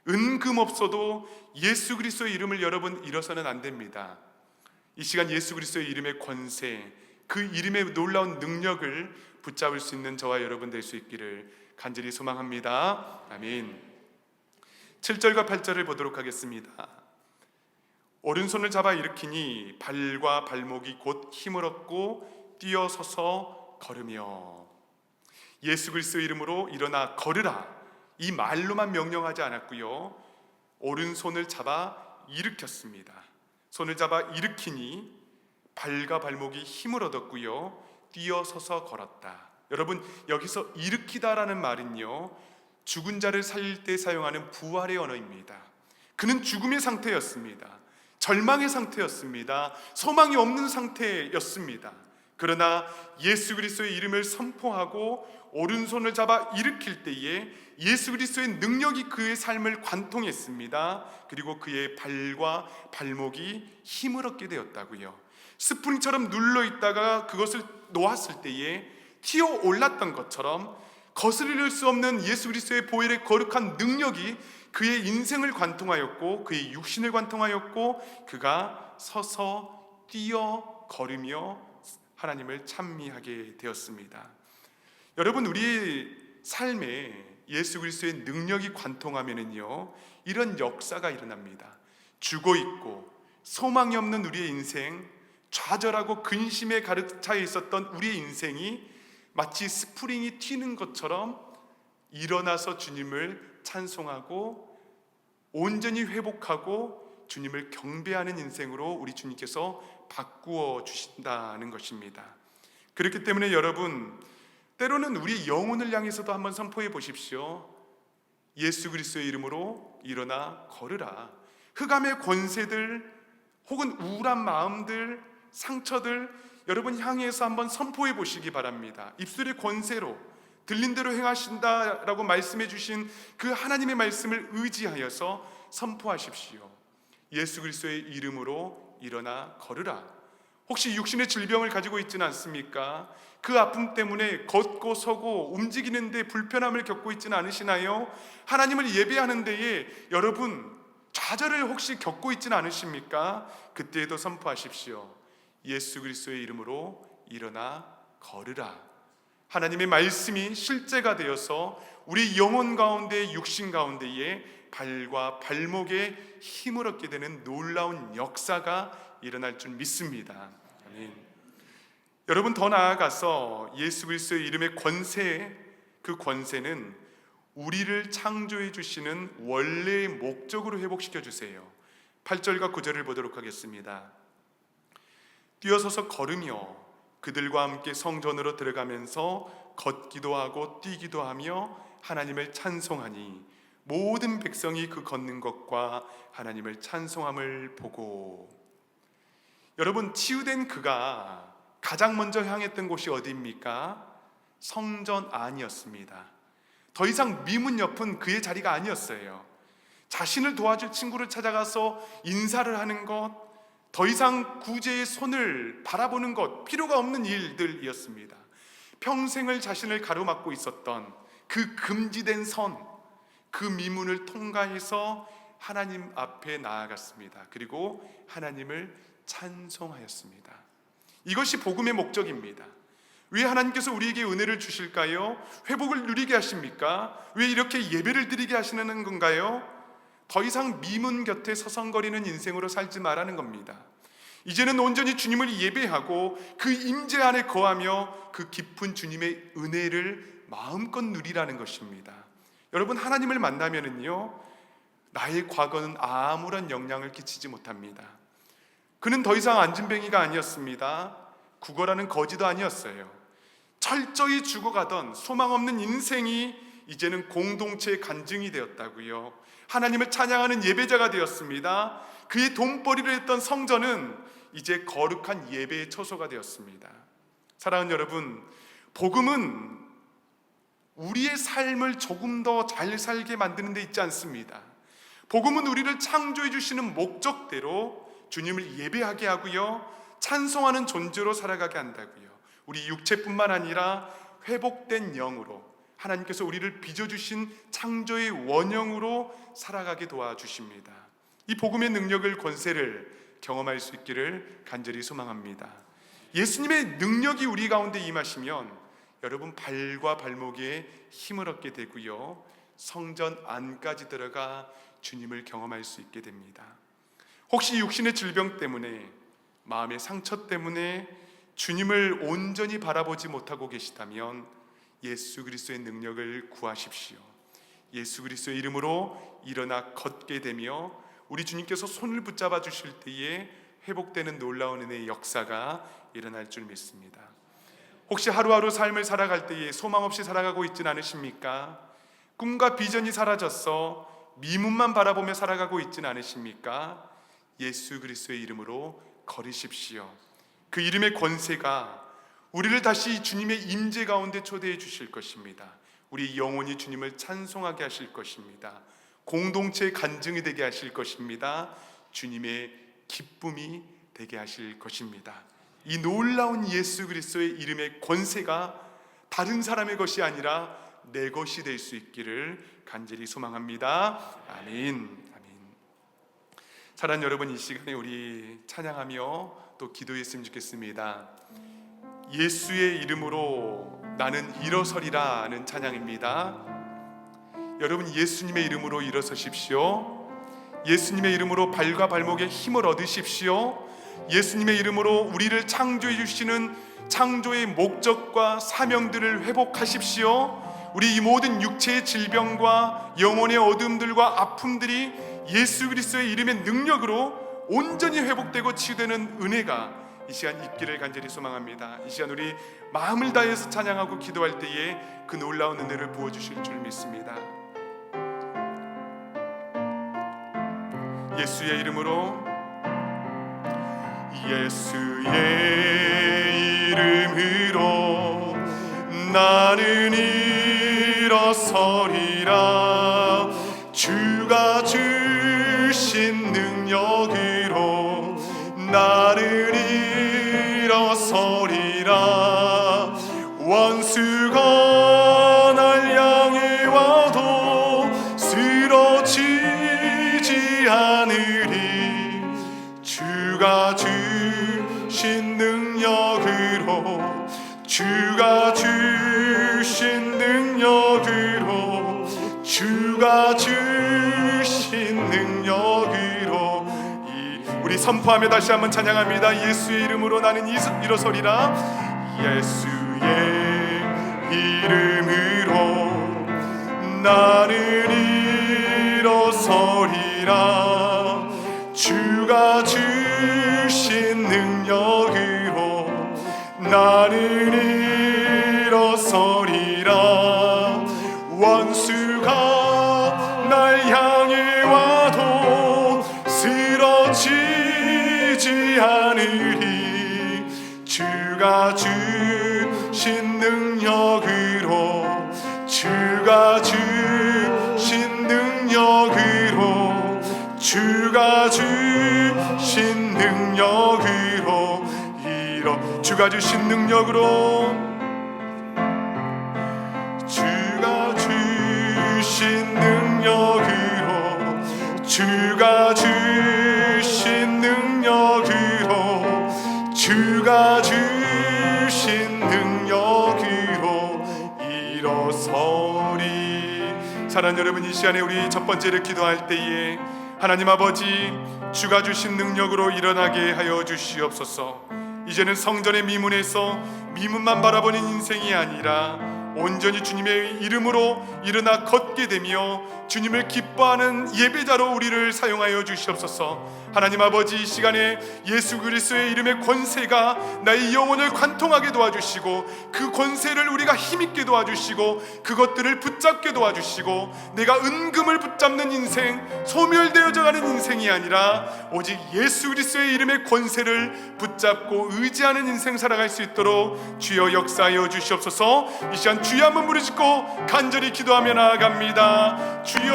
Speaker 1: 은, 금 없어도 예수 그리스도의 이름을 여러분 잃어서는 안 됩니다. 이 시간 예수 그리스도의 이름의 권세, 그 이름의 놀라운 능력을 붙잡을 수 있는 저와 여러분 될 수 있기를 간절히 소망합니다. 아멘. 7절과 8절을 보도록 하겠습니다. 오른손을 잡아 일으키니 발과 발목이 곧 힘을 얻고 뛰어서서 걸으며. 예수 그리스도의 이름으로 일어나 걸으라, 이 말로만 명령하지 않았고요, 오른손을 잡아 일으켰습니다. 손을 잡아 일으키니 발과 발목이 힘을 얻었고요, 뛰어서서 걸었다. 여러분, 여기서 일으키다라는 말은요, 죽은 자를 살릴 때 사용하는 부활의 언어입니다. 그는 죽음의 상태였습니다. 절망의 상태였습니다. 소망이 없는 상태였습니다. 그러나 예수 그리스도의 이름을 선포하고 오른손을 잡아 일으킬 때에 예수 그리스도의 능력이 그의 삶을 관통했습니다. 그리고 그의 발과 발목이 힘을 얻게 되었다고요. 스프링처럼 눌러 있다가 그것을 놓았을 때에 튀어 올랐던 것처럼 거스릴 수 없는 예수 그리스도의 보혈의 거룩한 능력이 그의 인생을 관통하였고 그의 육신을 관통하였고 그가 서서 뛰어 걸으며 하나님을 찬미하게 되었습니다. 여러분, 우리 삶에 예수 그리스도의 능력이 관통하면은요, 이런 역사가 일어납니다. 죽어 있고 소망이 없는 우리의 인생, 좌절하고 근심에 가득 차 있었던 우리의 인생이 마치 스프링이 튀는 것처럼 일어나서 주님을 찬송하고 온전히 회복하고 주님을 경배하는 인생으로 우리 주님께서 바꾸어 주신다는 것입니다. 그렇기 때문에 여러분, 때로는 우리 영혼을 향해서도 한번 선포해 보십시오. 예수 그리스도의 이름으로 일어나 걸으라. 흑암의 권세들 혹은 우울한 마음들, 상처들 여러분 향해서 한번 선포해 보시기 바랍니다. 입술의 권세로 들린 대로 행하신다라고 말씀해 주신 그 하나님의 말씀을 의지하여서 선포하십시오. 예수 그리스도의 이름으로 일어나 걸으라. 혹시 육신의 질병을 가지고 있지는 않습니까? 그 아픔 때문에 걷고 서고 움직이는데 불편함을 겪고 있지는 않으시나요? 하나님을 예배하는 데에 여러분 좌절을 혹시 겪고 있지는 않으십니까? 그때에도 선포하십시오. 예수 그리스도의 이름으로 일어나 걸으라. 하나님의 말씀이 실제가 되어서 우리 영혼 가운데, 육신 가운데에 발과 발목에 힘을 얻게 되는 놀라운 역사가 일어날 줄 믿습니다. 아멘. 여러분, 더 나아가서 예수 그리스도의 이름의 권세, 그 권세는 우리를 창조해 주시는 원래의 목적으로 회복시켜 주세요. 8절과 9절을 보도록 하겠습니다. 뛰어서서 걸으며 그들과 함께 성전으로 들어가면서 걷기도 하고 뛰기도 하며 하나님을 찬송하니 모든 백성이 그 걷는 것과 하나님을 찬송함을 보고. 여러분, 치유된 그가 가장 먼저 향했던 곳이 어디입니까? 성전 안이었습니다. 더 이상 미문 옆은 그의 자리가 아니었어요. 자신을 도와줄 친구를 찾아가서 인사를 하는 것, 더 이상 구제의 손을 바라보는 것, 필요가 없는 일들이었습니다. 평생을 자신을 가로막고 있었던 그 금지된 선, 그 미문을 통과해서 하나님 앞에 나아갔습니다. 그리고 하나님을 찬송하였습니다. 이것이 복음의 목적입니다. 왜 하나님께서 우리에게 은혜를 주실까요? 회복을 누리게 하십니까? 왜 이렇게 예배를 드리게 하시는 건가요? 더 이상 미문 곁에 서성거리는 인생으로 살지 말라는 겁니다. 이제는 온전히 주님을 예배하고 그 임재 안에 거하며 그 깊은 주님의 은혜를 마음껏 누리라는 것입니다. 여러분, 하나님을 만나면은요, 나의 과거는 아무런 영향을 끼치지 못합니다. 그는 더 이상 안진뱅이가 아니었습니다. 구걸하는 거지도 아니었어요. 철저히 죽어가던 소망 없는 인생이 이제는 공동체의 간증이 되었다고요. 하나님을 찬양하는 예배자가 되었습니다. 그의 돈벌이를 했던 성전은 이제 거룩한 예배의 처소가 되었습니다. 사랑하는 여러분, 복음은 우리의 삶을 조금 더 잘 살게 만드는 데 있지 않습니다. 복음은 우리를 창조해 주시는 목적대로 주님을 예배하게 하고요, 찬송하는 존재로 살아가게 한다고요. 우리 육체뿐만 아니라 회복된 영으로, 하나님께서 우리를 빚어주신 창조의 원형으로 살아가게 도와주십니다. 이 복음의 능력을, 권세를 경험할 수 있기를 간절히 소망합니다. 예수님의 능력이 우리 가운데 임하시면 여러분 발과 발목에 힘을 얻게 되고요, 성전 안까지 들어가 주님을 경험할 수 있게 됩니다. 혹시 육신의 질병 때문에, 마음의 상처 때문에 주님을 온전히 바라보지 못하고 계시다면 예수 그리스도의 능력을 구하십시오. 예수 그리스도의 이름으로 일어나 걷게 되며 우리 주님께서 손을 붙잡아 주실 때에 회복되는 놀라운 은혜의 역사가 일어날 줄 믿습니다. 혹시 하루하루 삶을 살아갈 때에 소망 없이 살아가고 있지는 않으십니까? 꿈과 비전이 사라졌어 미문만 바라보며 살아가고 있지는 않으십니까? 예수 그리스도의 이름으로 걸으십시오. 그 이름의 권세가 우리를 다시 주님의 임재 가운데 초대해 주실 것입니다. 우리 영혼이 주님을 찬송하게 하실 것입니다. 공동체의 간증이 되게 하실 것입니다. 주님의 기쁨이 되게 하실 것입니다. 이 놀라운 예수 그리스도의 이름의 권세가 다른 사람의 것이 아니라 내 것이 될 수 있기를 간절히 소망합니다. 아멘. 아멘. 사랑하는 여러분, 이 시간에 우리 찬양하며 또 기도했으면 좋겠습니다. 예수의 이름으로 나는 일어서리라는 찬양입니다. 여러분, 예수님의 이름으로 일어서십시오. 예수님의 이름으로 발과 발목에 힘을 얻으십시오. 예수님의 이름으로 우리를 창조해 주시는 창조의 목적과 사명들을 회복하십시오. 우리 이 모든 육체의 질병과 영혼의 어둠들과 아픔들이 예수 그리스도의 이름의 능력으로 온전히 회복되고 치유되는 은혜가 이 시간 있기를 간절히 소망합니다. 이 시간 우리 마음을 다해서 찬양하고 기도할 때에 그 놀라운 은혜를 부어주실 줄 믿습니다. 예수의 이름으로, 예수의 이름으로 나는 일어서리라. 주가 주신 능력으로 나는 일어서리라. 원수가 날 향해 와도 쓰러지지 않으리. 주가 주신 능력으로, 주가 주신 능력으로, 주가 주신 능력으로 우리 선포하며 다시 한번 찬양합니다. 예수의 이름으로 나는 일어서리라. 예수의 이름으로 나는 일어서리라. 주가 주신 능력으로 나는 일어서리라. 원수가 날 향해 와도 쓰러지지 않으리. 주가 주신 능력으로, 주가 주신 능력으로, 주가 주신 능력으로 주가 주신 능력으로, 주가 주신 능력으로, 주가 주신 능력으로, 주가 주신 능력으로 일어서리. 사랑하는 여러분, 이 시간에 우리 첫 번째를 기도할 때에 하나님 아버지, 주가 주신 능력으로 일어나게 하여 주시옵소서. 이제는 성전의 미문에서 미문만 바라보는 인생이 아니라 온전히 주님의 이름으로 일어나 걷게 되며 주님을 기뻐하는 예배자로 우리를 사용하여 주시옵소서. 하나님 아버지, 이 시간에 예수 그리스도의 이름의 권세가 나의 영혼을 관통하게 도와주시고 그 권세를 우리가 힘있게 도와주시고 그것들을 붙잡게 도와주시고 내가 은금을 붙잡는 인생, 소멸되어져 가는 인생이 아니라 오직 예수 그리스도의 이름의 권세를 붙잡고 의지하는 인생 살아갈 수 있도록 주여 역사하여 주시옵소서. 이 시간 주여 한번 부르짖고 간절히 기도하며 나아갑니다. 주여,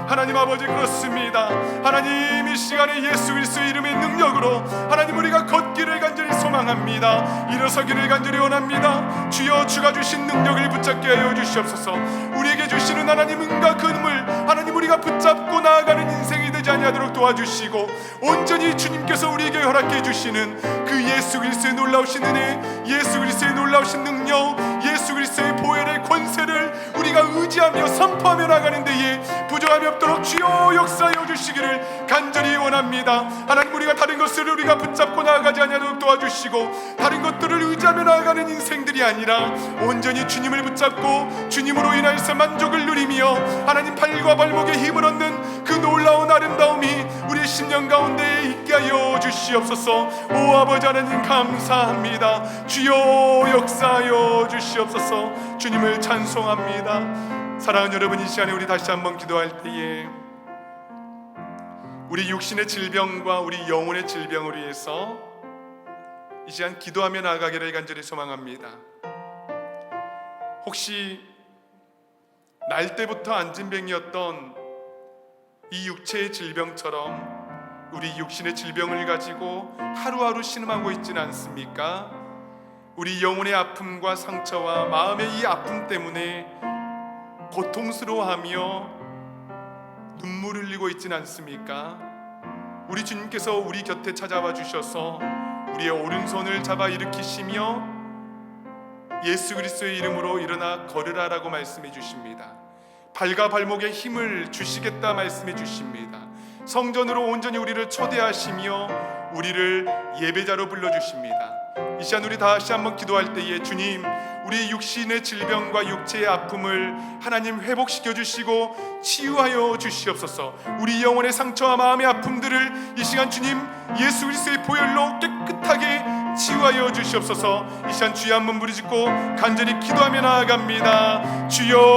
Speaker 1: 하나님 아버지, 그렇습니다. 하나님, 이 시간에 예수 그리스도의 이름의 능력으로 하나님 우리가 걷기를 간절히 소망합니다. 일어서기를 간절히 원합니다. 주여, 주가 주신 능력을 붙잡게 하여 주시옵소서. 우리에게 주시는 하나님 은과 금을 하나님 우리가 붙잡고 나아가는 인생이 되지 아니하도록 도와주시고 온전히 주님께서 우리에게 허락해 주시는 그 예수 그리스도의 놀라우신 은혜, 예수 그리스도의 놀라우신 능력, 예수 그리스도의 보혈의 권세를 우리가 의지하며 선포하며 나가는 데에 부족함이 없도록 주여 역사하여 주시기를 간절히 원합니다. 하나님, 우리가 다른 것을 우리가 붙잡고 나아가지 아니하도록 도와주시고 다른 것들을 의지하며 나아가는 인생들이 아니라 온전히 주님을 붙잡고 주님으로 인하여서 만족을 누리며 하나님 팔과 발목에 힘을 얻는 그 놀라운 아름다움이 우리의 심령 가운데에 있게 하여 주시옵소서. 오 아버지 하나님, 감사합니다. 주여 역사하여 주시옵소서. 주님을 찬송합니다. 사랑하는 여러분, 이 시간에 우리 다시 한번 기도할 때에 우리 육신의 질병과 우리 영혼의 질병을 위해서 이 시간 기도하며 나아가기를 간절히 소망합니다. 혹시 날 때부터 안진병이었던 이 육체의 질병처럼 우리 육신의 질병을 가지고 하루하루 신음하고 있지는 않습니까? 우리 영혼의 아픔과 상처와 마음의 이 아픔 때문에 고통스러워하며 눈물 흘리고 있지는 않습니까? 우리 주님께서 우리 곁에 찾아와 주셔서 우리의 오른손을 잡아 일으키시며 예수 그리스도의 이름으로 일어나 걸으라라고 말씀해 주십니다. 발과 발목에 힘을 주시겠다 말씀해 주십니다. 성전으로 온전히 우리를 초대하시며 우리를 예배자로 불러주십니다. 이 시간 우리 다시 한번 기도할 때에 주님, 우리 육신의 질병과 육체의 아픔을 하나님 회복시켜 주시고 치유하여 주시옵소서. 우리 영혼의 상처와 마음의 아픔들을 이 시간 주님 예수 그리스도의 보혈로 깨끗하게 치유하여 주시옵소서. 이 시간 주여 한번 부르짖고 간절히 기도하며 나아갑니다. 주여,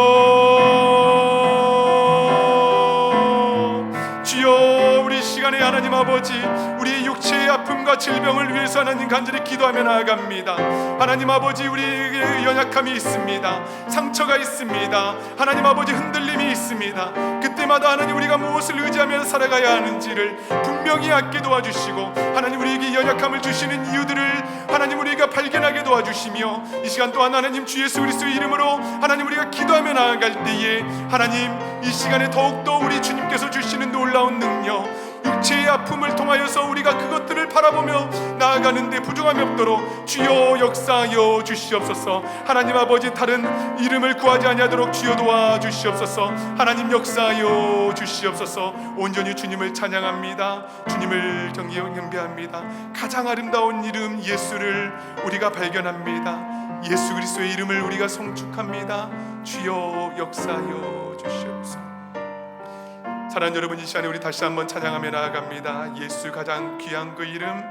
Speaker 1: 우리 시간에 하나님 아버지, 우리의 육체의 아픔과 질병을 위해서 하나님 간절히 기도하며 나아갑니다. 하나님 아버지, 우리에게 연약함이 있습니다. 상처가 있습니다. 하나님 아버지, 흔들림이 있습니다. 그때마다 하나님 우리가 무엇을 의지하며 살아가야 하는지를 분명히 알게 도와주시고 하나님 우리에게 연약함을 주시는 이유들을 하나님 우리가 발견하게 도와주시며 이 시간 또한 하나님 주 예수 그리스도의 이름으로 하나님 우리가 기도하며 나아갈 때에 하나님 이 시간에 더욱더 우리 주님께서 주시는 놀라운 능력, 육체의 아픔을 통하여서 우리가 그것들을 바라보며 나아가는데 부족함이 없도록 주여 역사하여 주시옵소서. 하나님 아버지, 다른 이름을 구하지 아니하도록 주여 도와주시옵소서. 하나님 역사하여 주시옵소서. 온전히 주님을 찬양합니다. 주님을 경배합니다. 가장 아름다운 이름 예수를 우리가 발견합니다. 예수 그리스도의 이름을 우리가 송축합니다. 주여 역사하여 주시옵소서. 사랑하는 여러분, 이 시간에 우리 다시 한번 찬양하며 나아갑니다. 예수 가장 귀한 그 이름,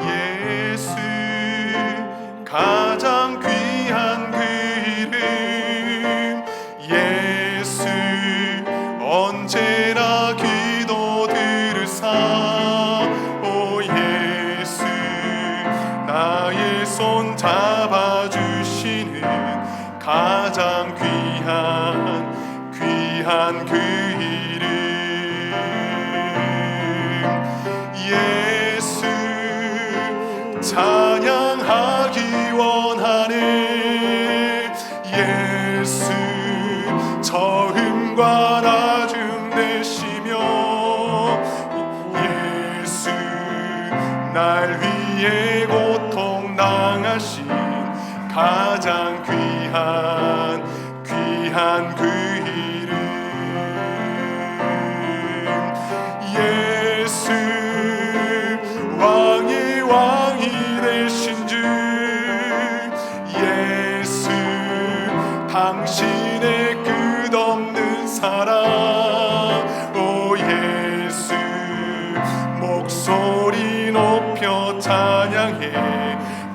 Speaker 1: 예수 가장 귀한 그 이름, 예수 언제나 기도 들으사, 오 예수 나의 손 잡아주시는 가장 귀한 그 이름, 예수 찬양하기 원하네. 예수 처음과 나중 되시며 예수 날 위해 고통 당하신 가장 귀한 그 이름, 예수 왕의 왕이 되신 주 당신의 끝없는 사랑. 오 예수 목소리 높여 찬양해.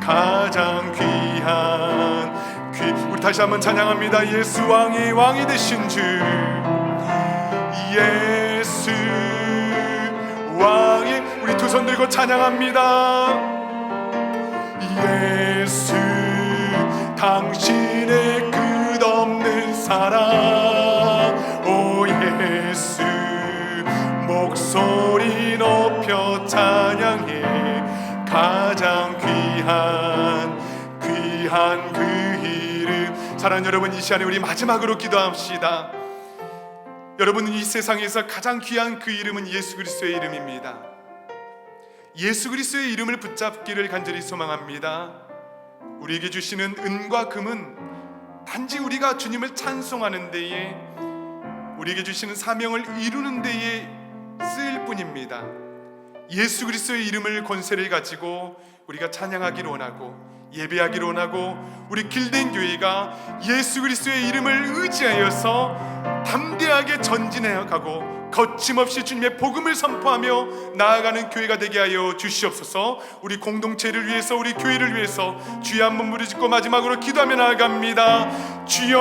Speaker 1: 가장 귀한 우리 다시 한번 찬양합니다. 예수 왕이 되신 주. 예수 왕이. 우리 두 손 들고 찬양합니다. 예수 당신의 끝없는 사랑. 오 예수 목소리 높여 찬양해. 가장 귀한 그 이름. 사랑하는 여러분, 이 시간에 우리 마지막으로 기도합시다. 여러분은 이 세상에서 가장 귀한 그 이름은 예수 그리스도의 이름입니다. 예수 그리스도의 이름을 붙잡기를 간절히 소망합니다. 우리에게 주시는 은과 금은 단지 우리가 주님을 찬송하는 데에, 우리에게 주시는 사명을 이루는 데에 쓰일 뿐입니다. 예수 그리스도의 이름을 권세를 가지고 우리가 찬양하기를 원하고 예배하기를 원하고, 우리 길된 교회가 예수 그리스도의 이름을 의지하여서 담대하게 전진해 가고 거침없이 주님의 복음을 선포하며 나아가는 교회가 되게 하여 주시옵소서. 우리 공동체를 위해서, 우리 교회를 위해서 주여 한번 부르짖고 마지막으로 기도하며 나아갑니다. 주여,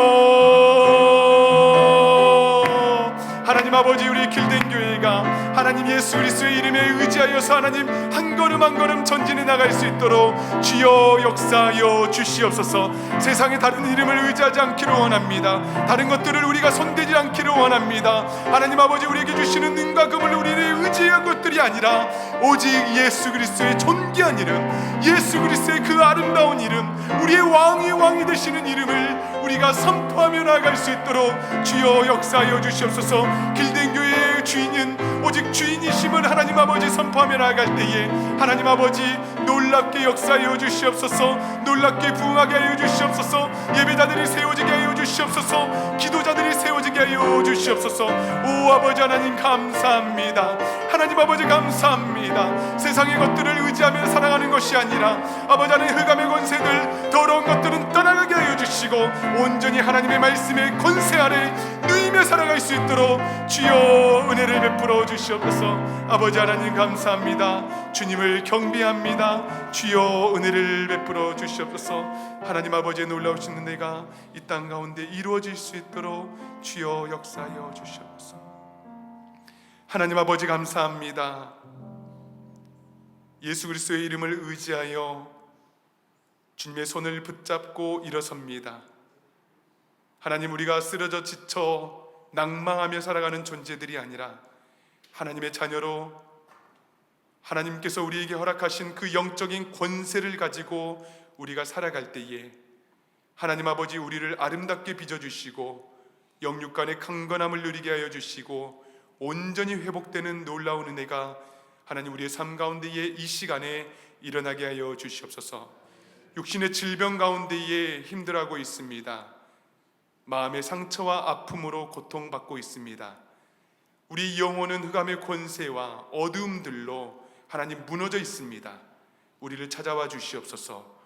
Speaker 1: 하나님 아버지, 우리 길된 교회가 하나님 예수 그리스도의 이름에 의지하여서 하나님 한 걸음 한 걸음 전진해 나갈 수 있도록 주여 역사하여 주시옵소서. 세상에 다른 이름을 의지하지 않기를 원합니다. 다른 것들을 우리가 손대지 않기를 원합니다. 하나님 아버지, 우리에게 주시는 은과 금을 우리를 의지할 것들이 아니라 오직 예수 그리스도의 존귀한 이름, 예수 그리스도의 그 아름다운 이름, 우리의 왕이 되시는 이름을 우리가 선포하며 나아갈 수 있도록 주여 역사하여 주시옵소서. 길된 교회의 주인은 오직 주인이심을 하나님 아버지 선포하며 나아갈 때에 하나님 아버지 놀랍게 역사하여 주시옵소서. 놀랍게 부흥하게 하여 주시옵소서. 예배자들이 세워지게 하여 주시옵소서. 기도자들이 세워지게 하여 주시옵소서. 오 아버지 하나님 감사합니다. 하나님 아버지 감사합니다. 세상의 것들을 의지하며 살아가는 것이 아니라 아버지 하나님 흑암의 권세들, 더러운 것들은 떠나가게 하여 주시고 온전히 하나님의 말씀의 권세 아래 누이며 살아갈 수 있도록 주여 은혜를 베풀어 주시옵소서. 아버지 하나님 감사합니다. 주님을 경배합니다. 주여 은혜를 베풀어 주시옵소서. 하나님 아버지의 놀라우신 은혜가 이 땅 가운데 이루어질 수 있도록 주여 역사하여 주시옵소서. 하나님 아버지 감사합니다. 예수 그리스도의 이름을 의지하여 주님의 손을 붙잡고 일어섭니다. 하나님, 우리가 쓰러져 지쳐 낭망하며 살아가는 존재들이 아니라 하나님의 자녀로 하나님께서 우리에게 허락하신 그 영적인 권세를 가지고 우리가 살아갈 때에 하나님 아버지 우리를 아름답게 빚어주시고 영육간의 강건함을 누리게 하여 주시고 온전히 회복되는 놀라운 은혜가 하나님 우리의 삶 가운데에 이 시간에 일어나게 하여 주시옵소서. 육신의 질병 가운데에 힘들어하고 있습니다. 마음의 상처와 아픔으로 고통받고 있습니다. 우리 영혼은 흑암의 권세와 어두움들로 하나님 무너져 있습니다. 우리를 찾아와 주시옵소서.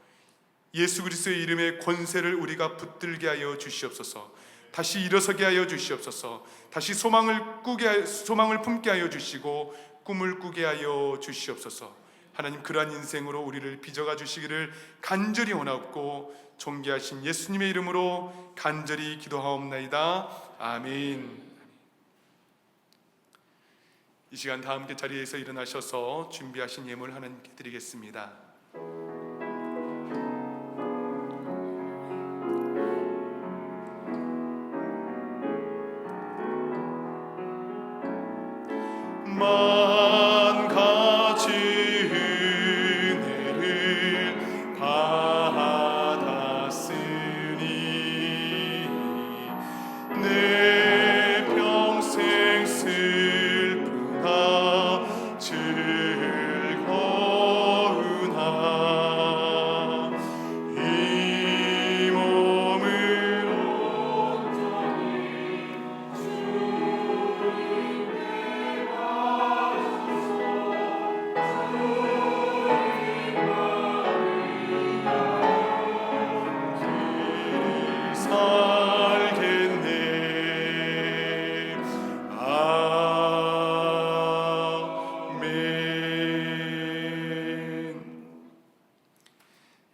Speaker 1: 예수 그리스도의 이름의 권세를 우리가 붙들게 하여 주시옵소서. 다시 일어서게 하여 주시옵소서. 다시 소망을 품게 하여 주시고 꿈을 꾸게 하여 주시옵소서. 하나님, 그러한 인생으로 우리를 빚어가 주시기를 간절히 원하옵고 존귀하신 예수님의 이름으로 간절히 기도하옵나이다. 아멘. 이 시간 다 함께 자리에서 일어나셔서 준비하신 예물 하나님께 드리겠습니다. 만 가지 은혜를 받았으니 내 평생 슬프나 즐거우나 이 몸을 온전히 주님께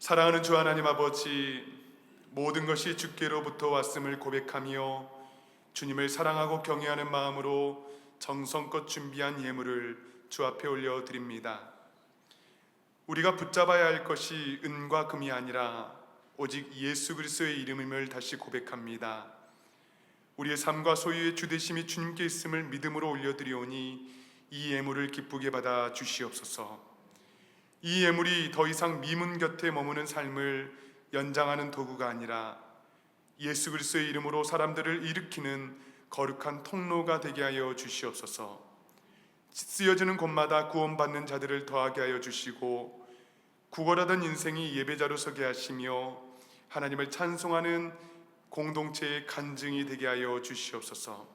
Speaker 1: 사랑하는 주 하나님 아버지, 모든 것이 주께로부터 왔음을 고백하며 주님을 사랑하고 경외하는 마음으로 정성껏 준비한 예물을 주 앞에 올려드립니다. 우리가 붙잡아야 할 것이 은과 금이 아니라 오직 예수 그리스도의 이름임을 다시 고백합니다. 우리의 삶과 소유의 주되심이 주님께 있음을 믿음으로 올려드리오니 이 예물을 기쁘게 받아 주시옵소서. 이 예물이 더 이상 미문 곁에 머무는 삶을 연장하는 도구가 아니라 예수 그리스도의 이름으로 사람들을 일으키는 거룩한 통로가 되게 하여 주시옵소서. 쓰여지는 곳마다 구원받는 자들을 더하게 하여 주시고 구걸하던 인생이 예배자로 서게 하시며 하나님을 찬송하는 공동체의 간증이 되게 하여 주시옵소서.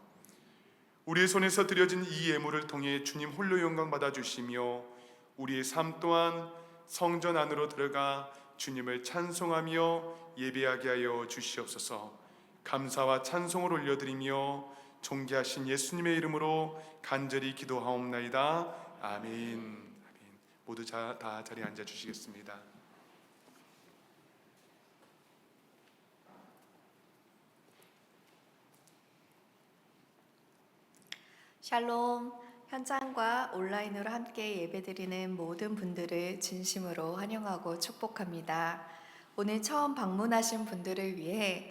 Speaker 1: 우리의 손에서 드려진 이 예물을 통해 주님 홀로 영광 받아 주시며 우리의 삶 또한 성전 안으로 들어가 주님을 찬송하며 예배하게 하여 주시옵소서. 감사와 찬송을 올려드리며 존귀하신 예수님의 이름으로 간절히 기도하옵나이다. 아멘. 모두 다 자리에 앉아 주시겠습니다.
Speaker 4: 샬롬. 현장과 온라인으로 함께 예배드리는 모든 분들을 진심으로 환영하고 축복합니다. 오늘 처음 방문하신 분들을 위해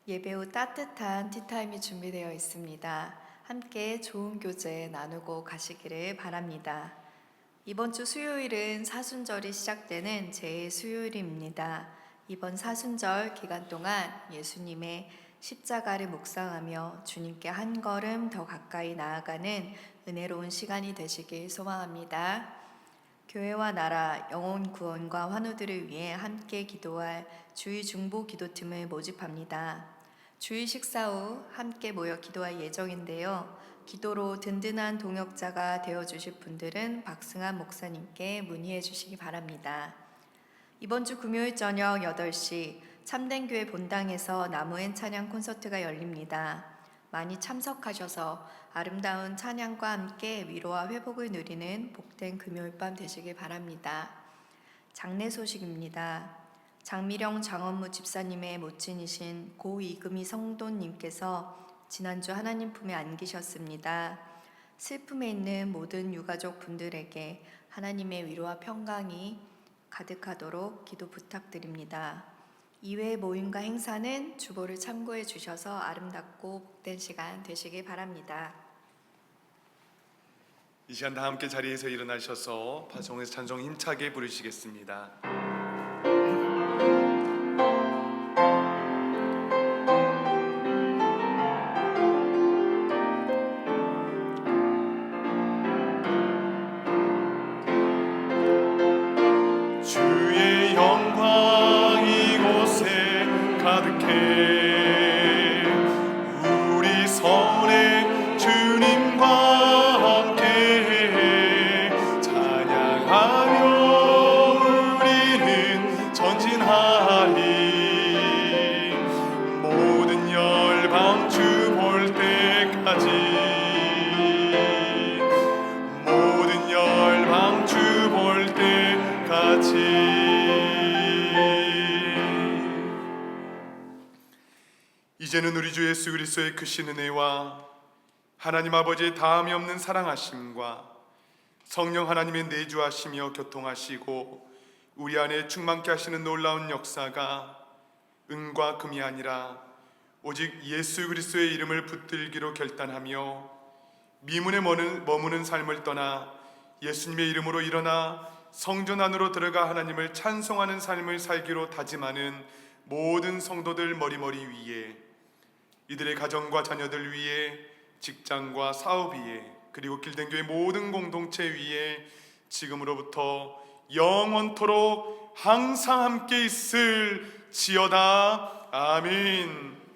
Speaker 4: 예배 후 따뜻한 티타임이 준비되어 있습니다. 함께 좋은 교제 나누고 가시기를 바랍니다. 이번 주 수요일은 사순절이 시작되는 제 수요일입니다. 이번 사순절 기간 동안 예수님의 십자가를 묵상하며 주님께 한 걸음 더 가까이 나아가는 은혜로운 시간이 되시길 소망합니다. 교회와 나라, 영혼 구원과 환우들을 위해 함께 기도할 주일 중보 기도팀을 모집합니다. 주일 식사 후 함께 모여 기도할 예정인데요. 기도로 든든한 동역자가 되어주실 분들은 박승환 목사님께 문의해 주시기 바랍니다. 이번 주 금요일 저녁 8시 참된교회 본당에서 나무엔 찬양 콘서트가 열립니다. 많이 참석하셔서 아름다운 찬양과 함께 위로와 회복을 누리는 복된 금요일 밤 되시길 바랍니다. 장례 소식입니다. 장미령 장원무 집사님의 모친이신 고 이금희 성도님께서 지난주 하나님 품에 안기셨습니다. 슬픔에 있는 모든 유가족 분들에게 하나님의 위로와 평강이 가득하도록 기도 부탁드립니다. 이외의 모임과 행사는 주보를 참고해 주셔서 아름답고 복된 시간 되시길 바랍니다.
Speaker 1: 이 시간 다 함께 자리에서 일어나셔서 파송에서 찬송 힘차게 부르시겠습니다. 주의 영광 이곳에 가득해 우리 손에 주님과 함께 찬양하며 우리는 전진하리 모든 열방 주 볼 때까지 모든 열방 주 볼 때까지 이제는 우리 주 예수 그리스도의 크신 은혜와 하나님 아버지의 다함이 없는 사랑하심과 성령 하나님의 내주하시며 교통하시고 우리 안에 충만케 하시는 놀라운 역사가 은과 금이 아니라 오직 예수 그리스도의 이름을 붙들기로 결단하며 미문에 머무는 삶을 떠나 예수님의 이름으로 일어나 성전 안으로 들어가 하나님을 찬송하는 삶을 살기로 다짐하는 모든 성도들 머리머리 위에 이들의 가정과 자녀들 위에 직장과 사업 위에 그리고 길든교회 모든 공동체 위에 지금으로부터 영원토록 항상 함께 있을지어다. 아멘.